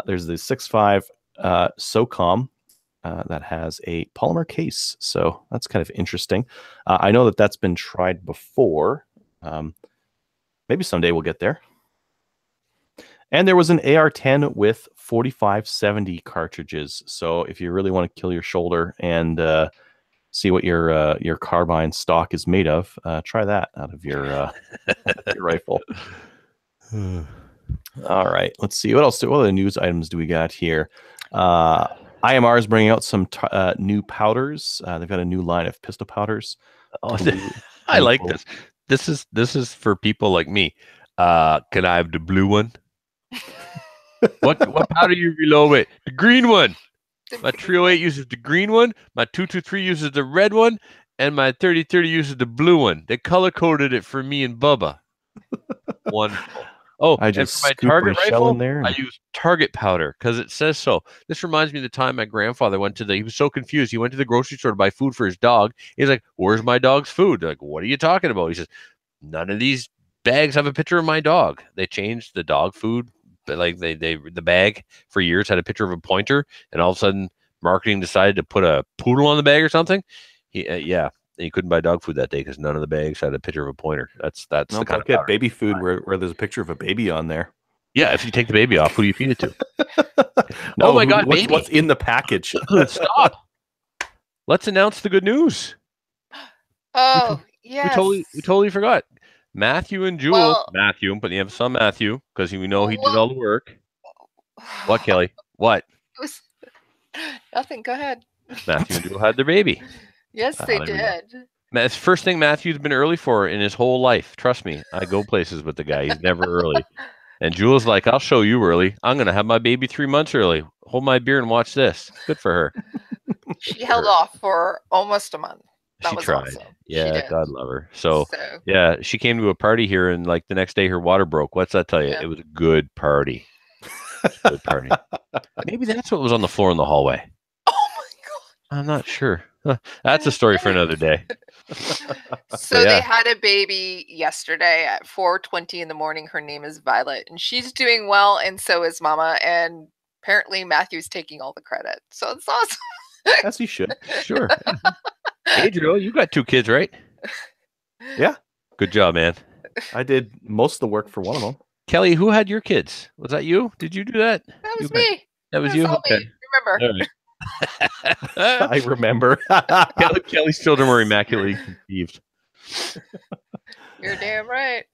S1: There's the 6.5 SOCOM that has a polymer case, so that's kind of interesting. I know that that's been tried before. Maybe someday we'll get there. And there was an AR-10 with 4570 cartridges. So if you really want to kill your shoulder and see what your carbine stock is made of, try that out of your rifle. All right, let's see. What else? What other news items do we got here? IMR is bringing out some new powders. They've got a new line of pistol powders.
S2: Oh, I like this. This is for people like me. Can I have the blue one? What powder you reload with? The green one. My 308 uses the green one. My 223 uses the red one, and my 3030 uses the blue one. They color coded it for me and Bubba. Wonderful. Oh,
S1: I just
S2: and for my target rifle,
S1: in there.
S2: I use target powder because it says so. This reminds me of the time my grandfather went to he was so confused. He went to the grocery store to buy food for his dog. He's like, "Where's my dog's food?" They're like, "What are you talking about?" He says, "None of these bags have a picture of my dog." They changed the dog food, but like the bag for years had a picture of a pointer, and all of a sudden marketing decided to put a poodle on the bag or something. You couldn't buy dog food that day because none of the bags had a picture of a pointer. That's the kind of
S1: get baby food where there's a picture of a baby on there.
S2: Yeah, if you take the baby off, who do you feed it to? No, oh my God, baby!
S1: What's in the package?
S2: Stop! Let's announce the good news.
S3: Oh, yes.
S2: We totally forgot. Matthew and Jewel. Matthew, but you have some Matthew because we know he did all the work. What, Kelly? What?
S3: Nothing. Go ahead.
S2: Matthew and Jewel had their baby.
S3: Yes, they did.
S2: It's the first thing Matthew's been early for in his whole life. Trust me, I go places with the guy. He's never early. And Jewel's like, "I'll show you early. I'm going to have my baby 3 months early. Hold my beer and watch this." Good for her.
S3: She held off for almost a month.
S2: She tried. Awesome. Yeah, God love her. So, yeah, she came to a party here, and like the next day her water broke. What's that tell you? Yeah. It was a good party. Good party. Maybe that's what was on the floor in the hallway.
S3: Oh my God.
S2: I'm not sure. That's a story for another day.
S3: So they had a baby yesterday at 4:20 in the morning. Her name is Violet, and she's doing well, and so is Mama. And apparently Matthew's taking all the credit. So it's awesome.
S1: As he should.
S2: Sure. Adriel, you got 2 kids, right?
S1: Yeah.
S2: Good job, man.
S1: I did most of the work for one of them.
S2: Kelly, who had your kids? Was that you? Did you do that?
S3: That was
S2: You had-
S3: me.
S2: That was
S3: That's
S2: you?
S3: all
S2: Okay.
S3: me. Remember?
S1: I remember.
S2: Kelly's children were immaculately conceived.
S3: You're damn right.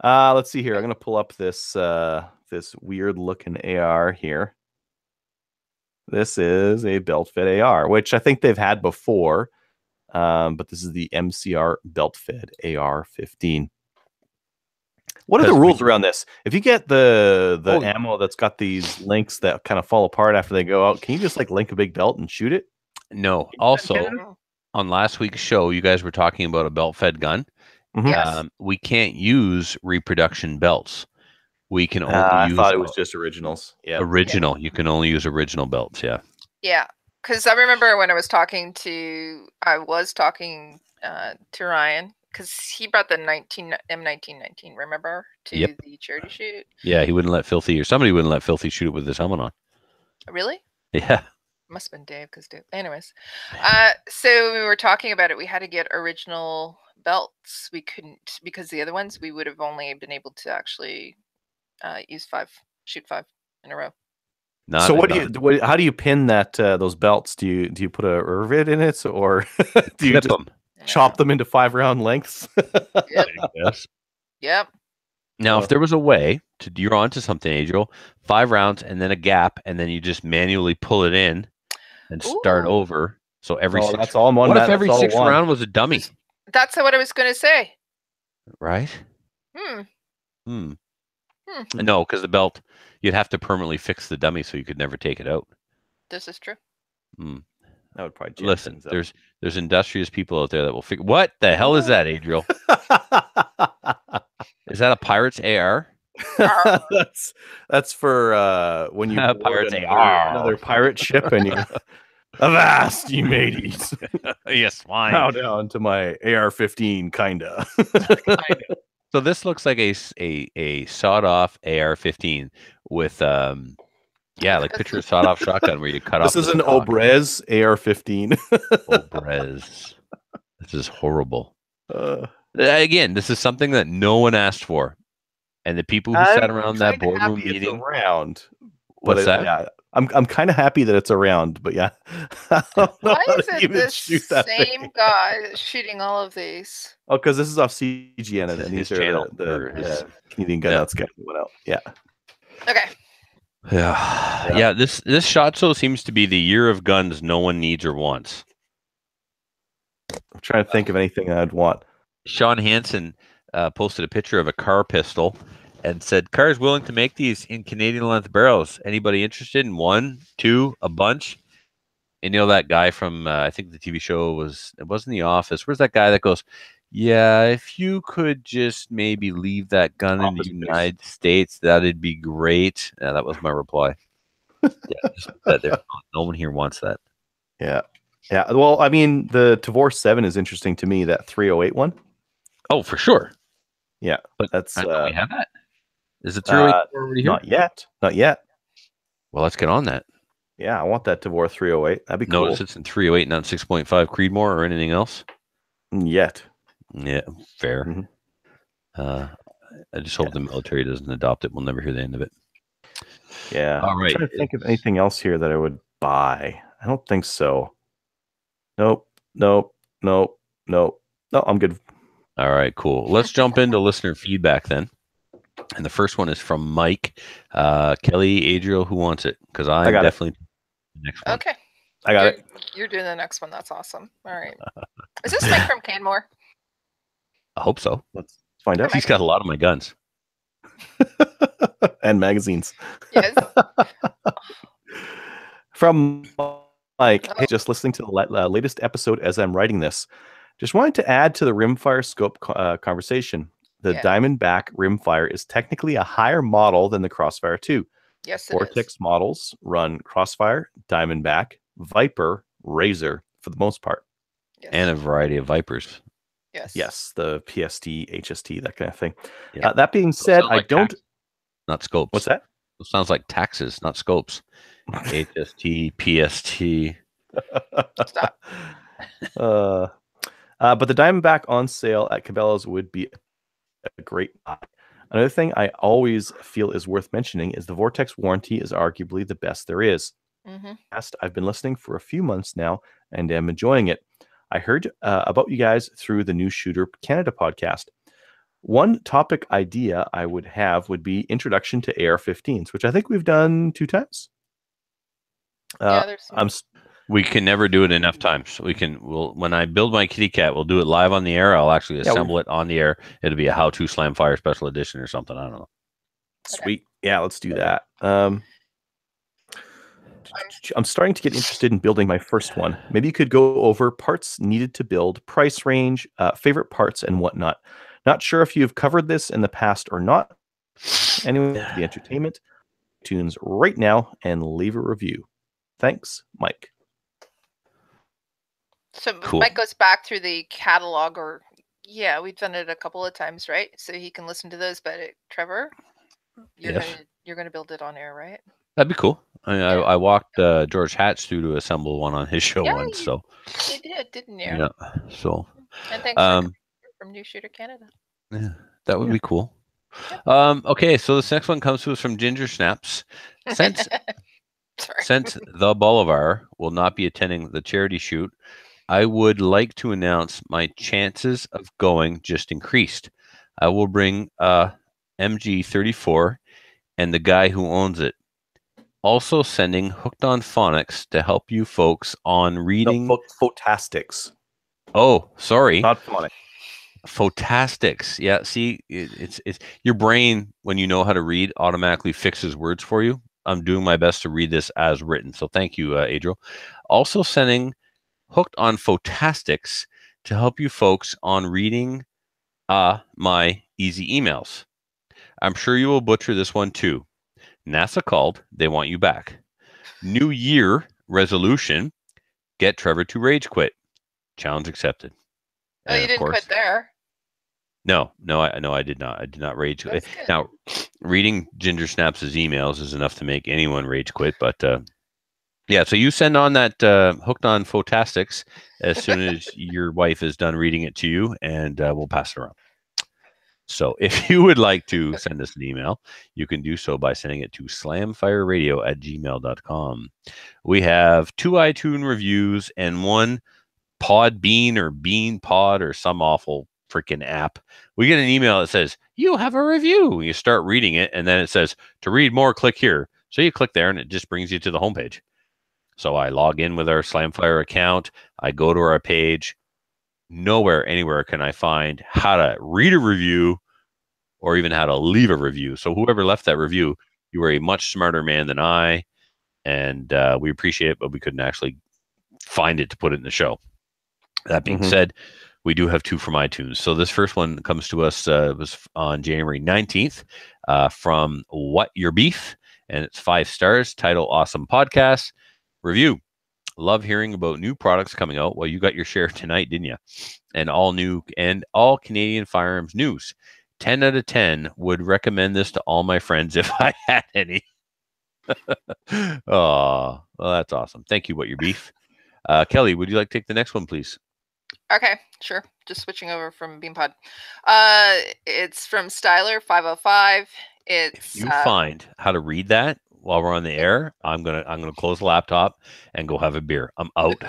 S1: Let's see here. I'm gonna pull up this this weird looking AR here. This is a belt fed AR, which I think they've had before, but this is the MCR belt fed AR-15. What are the rules around this? If you get the ammo that's got these links that kind of fall apart after they go out, can you just like link a big belt and shoot it?
S2: No. Also, on last week's show, you guys were talking about a belt fed gun.
S3: Yes.
S2: We can't use reproduction belts. We can only use.
S1: I thought it was just originals. Yeah,
S2: original. You can only use original belts. Yeah.
S3: Yeah, because I remember when I was talking to Ryan, because he brought the M1919, remember, to the charity shoot.
S2: Yeah, he wouldn't let Filthy, or somebody wouldn't let Filthy shoot it with his helmet on.
S3: Really?
S2: Yeah.
S3: Must have been Dave, because Dave. Anyways, so we were talking about it. We had to get original belts. We couldn't, because the other ones we would have only been able to actually shoot 5 in a row.
S1: So how do you pin that those belts? Do you put a rivet in it, or do you just chop them into 5-round lengths?
S3: Yep.
S2: Yes.
S3: Yep.
S2: Now, if there was a way to, you're onto something, Adriel, 5 rounds and then a gap, and then you just manually pull it in and start over. So every
S1: that's all in one.
S2: What if every 6th round was a dummy?
S3: That's what I was going to say.
S2: Right? No, because the belt, you'd have to permanently fix the dummy so you could never take it out.
S3: This is true.
S1: That would probably
S2: listen. There's industrious people out there that will figure. What the hell is that, Adriel? Is that a Pirates AR?
S1: that's for when you
S2: Pirates
S1: another pirate ship and you avast, you mateys.
S2: Yes, fine.
S1: Bow down to my AR-15, kinda.
S2: So this looks like a sawed-off AR-15 with like picture a sawed-off shotgun where you cut off.
S1: This is an Obrez AR-15.
S2: Obrez. This is horrible. Again, this is something that no one asked for, and the people who sat around that boardroom meeting
S1: around.
S2: What's that?
S1: Yeah, I'm kind of happy that it's around, but yeah.
S3: Why is it this same guy that's shooting all of these?
S1: Oh, because this is off CGN, and these are the Canadian Gunouts guy who went out. Yeah.
S3: Okay.
S2: Yeah. This shot show seems to be the year of guns no one needs or wants.
S1: I'm trying to think of anything I'd want.
S2: Sean Hansen posted a picture of a car pistol and said, "Cars willing to make these in Canadian length barrels. Anybody interested in 1, 2, a bunch?" And you know that guy from I think the TV show it wasn't The Office. Where's that guy that goes, "Yeah, if you could just maybe leave that gun in the United States, that'd be great." Yeah, that was my reply. No one here wants that.
S1: Yeah. Yeah. Well, I mean, the Tavor 7 is interesting to me, that 308 one.
S2: Oh, for sure.
S1: Yeah.
S2: But
S1: that's
S2: we have that. Is it 308 already here?
S1: Not yet.
S2: Well, let's get on that.
S1: Yeah, I want that Tavor 308. That'd be cool.
S2: Notice it's in 308, not 6.5 Creedmoor or anything else.
S1: Yet.
S2: Yeah, fair. Mm-hmm. I just hope the military doesn't adopt it. We'll never hear the end of it.
S1: Yeah.
S2: All right.
S1: I'm trying to think of anything else here that I would buy. I don't think so. Nope. No, I'm good.
S2: All right, cool. Let's jump into listener feedback then. And the first one is from Mike. Kelly, Adriel, who wants it? Because I'm definitely the next one.
S3: Okay.
S1: I got it.
S3: You're doing the next one. That's awesome. All right. Is this Mike from Canmore?
S2: I hope so.
S1: Let's find out.
S2: He's got a lot of my guns.
S1: And magazines.
S3: Yes.
S1: From Mike, hey, just listening to the latest episode as I'm writing this. Just wanted to add to the rimfire scope conversation. The Diamondback rimfire is technically a higher model than the Crossfire 2.
S3: Yes, it
S1: Vortex
S3: is.
S1: models run Crossfire, Diamondback, Viper, Razor for the most part.
S3: Yes.
S2: And a variety of Vipers.
S3: Yes,
S1: the PST, HST, that kind of thing.
S2: Yeah.
S1: That being said, I don't...
S2: Not scopes.
S1: What's that?
S2: It sounds like taxes, not scopes. HST, PST.
S3: Stop.
S1: But the Diamondback on sale at Cabela's would be a great buy. Another thing I always feel is worth mentioning is the Vortex warranty is arguably the best there is. I've been listening for a few months now and am enjoying it. I heard about you guys through the New Shooter Canada podcast. One topic idea I would have would be introduction to AR-15s, which I think we've done 2 times.
S2: We can never do it enough times. When I build my kitty cat, we'll do it live on the air. I'll actually assemble it on the air. It'll be a how-to Slam Fire special edition or something. I don't know.
S1: Sweet. Yeah, let's do that. I'm starting to get interested in building my first one. Maybe you could go over parts needed to build, price range, favorite parts, and whatnot. Not sure if you've covered this in the past or not. Anyway, the entertainment. Tunes right now and leave a review. Thanks, Mike.
S3: So cool. Mike goes back through the catalog, we've done it a couple of times, right? So he can listen to those. But Trevor, you're gonna build it on air, right?
S2: That'd be cool. I walked George Hatch through to assemble one on his show once. So
S3: you did, didn't you?
S2: Yeah. So.
S3: And thanks from New Shooter Canada.
S2: Yeah, that would be cool. Okay, so this next one comes to us from Ginger Snaps. Since the Bolivar will not be attending the charity shoot, I would like to announce my chances of going just increased. I will bring MG34 and the guy who owns it. Also sending Hooked on Phonics to help you folks on reading.
S1: No, Photastics.
S2: Oh, sorry.
S1: Not Phonics.
S2: Photastics. Yeah, see, it's your brain, when you know how to read, automatically fixes words for you. I'm doing my best to read this as written. So thank you, Adriel. Also sending Hooked on Photastics to help you folks on reading my easy emails. I'm sure you will butcher this one too. NASA called. They want you back. New Year resolution. Get Trevor to rage quit. Challenge accepted.
S3: Oh, you didn't quit there.
S2: No, I did not. I did not rage quit. Now, reading Ginger Snaps' emails is enough to make anyone rage quit. But yeah, so you send on that Hooked on Photastics as soon as your wife is done reading it to you, and we'll pass it around. So if you would like to send us an email, you can do so by sending it to slamfireradio@gmail.com. We have 2 iTunes reviews and 1 Podbean or Bean Pod or some awful freaking app. We get an email that says, you have a review. You start reading it, and then it says, to read more, click here. So you click there, and it just brings you to the homepage. So I log in with our Slamfire account. I go to our page. Nowhere, anywhere can I find how to read a review or even how to leave a review. So whoever left that review, you were a much smarter man than I, and we appreciate it, but we couldn't actually find it to put it in the show. That being said, we do have 2 from iTunes. So this first one comes to us was on January 19th from What Your Beef, and it's 5 stars. Title: Awesome Podcast. Review: love hearing about new products coming out. Well, you got your share tonight, didn't you? And all Canadian firearms news. 10 out of 10 would recommend this to all my friends if I had any. Oh, well, that's awesome. Thank you, What Your Beef. Kelly, would you like to take the next one, please?
S3: Okay, sure. Just switching over from BeanPod. It's from Styler 505.
S2: If you find how to read that while we're on the air, I'm gonna close the laptop and go have a beer. I'm out.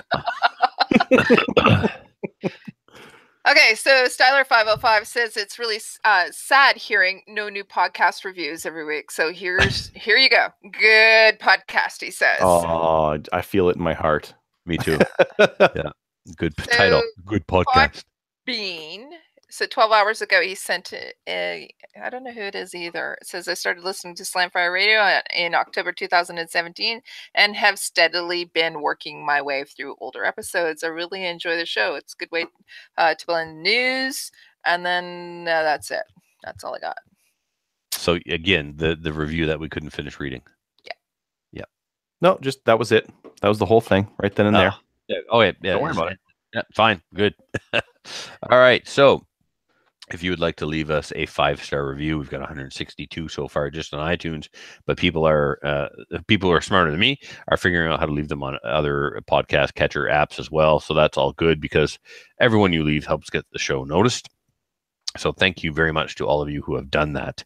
S3: Okay, so Styler 505 says it's really sad hearing no new podcast reviews every week. So here you go. Good podcast, he says.
S1: Oh, I feel it in my heart.
S2: Me too. Yeah. Good title. Good podcast.
S3: Bean. So 12 hours ago, he sent I don't know who it is either. It says, I started listening to Slamfire Radio in October 2017 and have steadily been working my way through older episodes. I really enjoy the show. It's a good way to blend news. And then that's it. That's all I got.
S2: So again, the review that we couldn't finish reading. Yeah.
S1: No, just that was it. That was the whole thing right then and there.
S2: Yeah. Oh, yeah.
S1: Don't worry about it.
S2: Yeah, fine. Good. All right. So If you would like to leave us a 5-star review, we've got 162 so far just on iTunes, but people are smarter than me are figuring out how to leave them on other podcast catcher apps as well. So that's all good because everyone you leave helps get the show noticed. So thank you very much to all of you who have done that.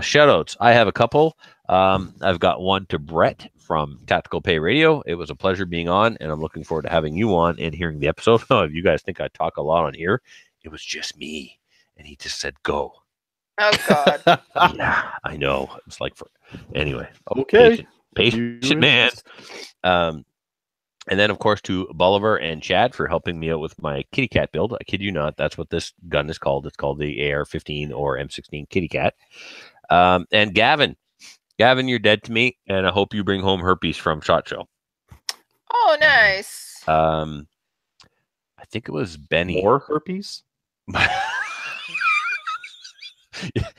S2: Shout outs. I have a couple. I've got one to Brett from Tactical Pay Radio. It was a pleasure being on, and I'm looking forward to having you on and hearing the episode. If you guys think I talk a lot on here, it was just me. And he just said, go.
S3: Oh, God.
S2: Yeah, I know. It's like, anyway.
S1: Okay.
S2: Patient man. And then, of course, to Bolivar and Chad for helping me out with my kitty cat build. I kid you not. That's what this gun is called. It's called the AR-15 or M16 kitty cat. And Gavin. Gavin, you're dead to me. And I hope you bring home herpes from SHOT Show.
S3: Oh, nice.
S2: I think it was Benny.
S1: More herpes?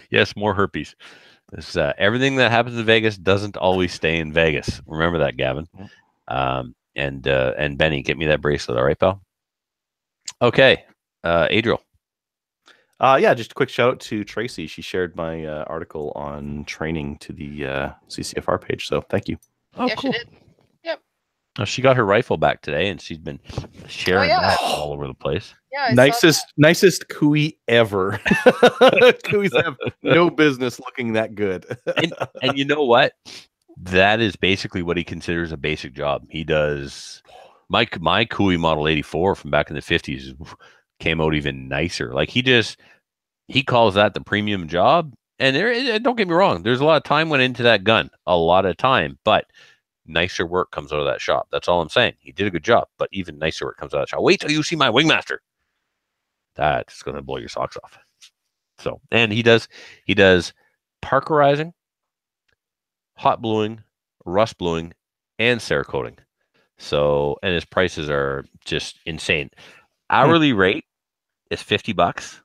S2: Yes, more herpes. This, everything that happens in Vegas doesn't always stay in Vegas. Remember that, Gavin. And Benny, get me that bracelet. All right, pal? Okay. Adriel.
S1: Yeah, just a quick shout out to Tracy. She shared my article on training to the CCFR page. So thank you.
S2: Oh,
S3: yeah,
S2: cool.
S3: she did. Yep.
S2: Oh, she got her rifle back today, and she's been sharing that all over the place.
S3: Yeah,
S1: nicest Kui ever. Kuis have no business looking that good.
S2: and you know what? That is basically what he considers a basic job. He does. My Kui Model 84 from back in the 50s came out even nicer. Like he calls that the premium job. And don't get me wrong, there's a lot of time went into that gun, a lot of time, but nicer work comes out of that shop. That's all I'm saying. He did a good job, but even nicer work comes out of that shop. Wait till you see my Wingmaster. That's going to blow your socks off. So, and he does parkerizing, hot bluing, rust bluing, and Cerakoting. So, and his prices are just insane. Hourly rate is $50.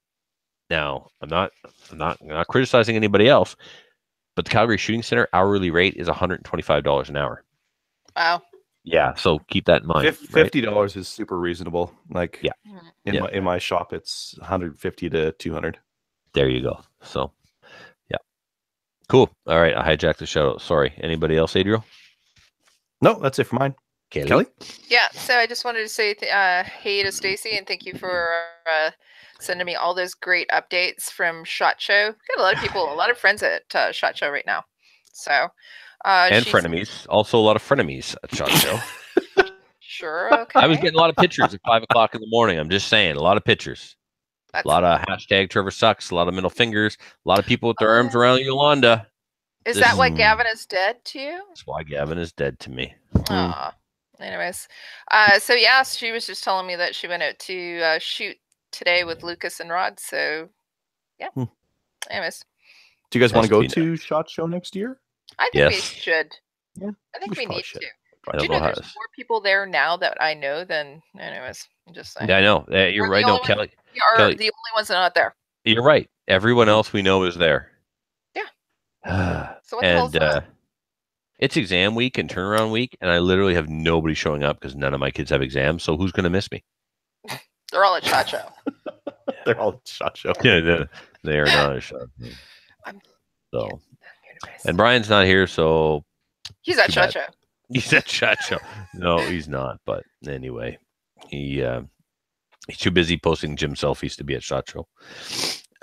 S2: Now, I'm not criticizing anybody else, but the Calgary Shooting Center hourly rate is $125 an hour.
S3: Wow.
S2: Yeah, so keep that in mind.
S1: $50 is super reasonable. Like,
S2: yeah,
S1: in my shop, it's 150 to 200.
S2: There you go. So, yeah, cool. All right, I hijacked the show. Sorry. Anybody else, Adriel?
S1: No, that's it for mine.
S2: Kelly?
S3: Yeah. So I just wanted to say hey to Stacy and thank you for sending me all those great updates from SHOT Show. Got a lot of people, a lot of friends at SHOT Show right now. So.
S2: And frenemies. Also a lot of frenemies at SHOT Show.
S3: Sure, okay.
S2: I was getting a lot of pictures at 5 o'clock in the morning. I'm just saying, a lot of pictures. A lot of hashtag Trevor sucks, a lot of middle fingers, a lot of people with their arms around Yolanda.
S3: Is that why Gavin is dead to you?
S2: That's why Gavin is dead to me.
S3: Anyways. So yeah, she was just telling me that she went out to shoot today with Lucas and Rod. So yeah. Anyways.
S1: Do you guys want to go to SHOT Show next year?
S3: I think we should.
S1: Yeah,
S3: I think we need to.
S2: Do
S3: you know there's more people there now that I know than anyways? I'm just saying.
S2: Yeah, I know. You're right. No, Kelly.
S3: We are the only ones that are not there.
S2: You're right. Everyone else we know is there.
S3: Yeah. So what
S2: and
S3: the hell's that?
S2: it's exam week and turnaround week, and I literally have nobody showing up because none of my kids have exams. So who's going to miss me?
S3: They're all at SHOT Show.
S1: They're all at SHOT Show.
S2: Yeah, they are not at SHOT. So, and Brian's not here, so
S3: he's at SHOT Show.
S2: He's at SHOT Show. No, he's not. But anyway, he's too busy posting gym selfies to be at SHOT Show.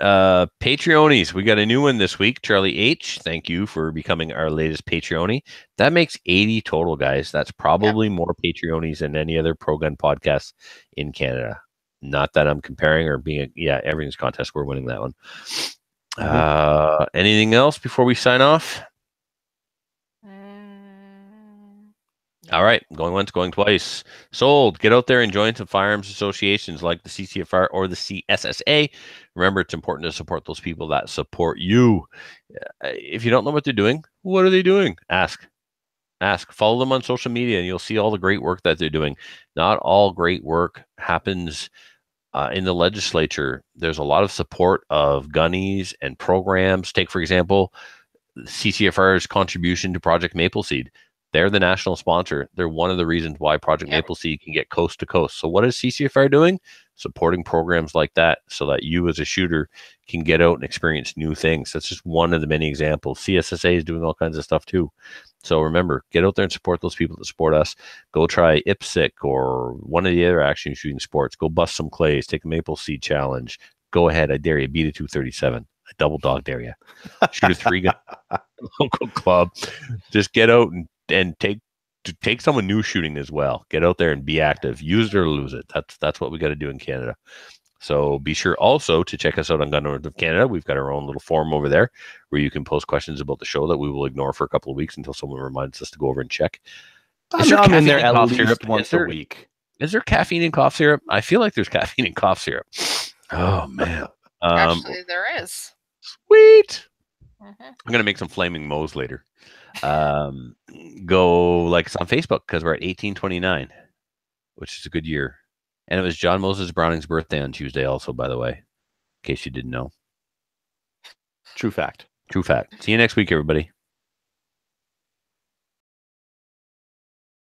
S2: Patreonies, we got a new one this week. Charlie H, thank you for becoming our latest Patreonie. That makes 80 total, guys. That's probably more Patreonies than any other pro gun podcast in Canada. Not that I'm comparing or being everything's contest. We're winning that one. Anything else before we sign off? All right, going once, going twice. Sold. Get out there and join some firearms associations like the CCFR or the CSSA. Remember, it's important to support those people that support you. If you don't know what they're doing, what are they doing? Ask. Follow them on social media, and you'll see all the great work that they're doing. Not all great work happens in the legislature. There's a lot of support of gunnies and programs. Take, for example, CCFR's contribution to Project Maple Seed. They're the national sponsor. They're one of the reasons why Project Maple Seed can get coast to coast. So what is CCFR doing? supporting programs like that so that you as a shooter can get out and experience new things. That's just one of the many examples. CSSA is doing all kinds of stuff too. So remember, get out there and support those people that support us. Go try IPSC or one of the other action shooting sports. Go bust some clays, take a maple seed challenge. Go ahead, I dare you, beat a 237. I double dog dare you. Shoot a 3-gun local club. Just get out and take someone new shooting as well. Get out there and be active. Use it or lose it. That's what we got to do in Canada. So be sure also to check us out on Gun Owners of Canada. We've got our own little forum over there where you can post questions about the show that we will ignore for a couple of weeks until someone reminds us to go over and check.
S1: I'm in there at least once a week.
S2: Is there caffeine in cough syrup? I feel like there's caffeine in cough syrup. Oh, man.
S3: Actually, there is.
S2: Sweet. I'm going to make some flaming moes later. Go like us on Facebook because we're at 1829, which is a good year. And it was John Moses Browning's birthday on Tuesday also, by the way, in case you didn't know.
S1: True fact.
S2: True fact. See you next week, everybody.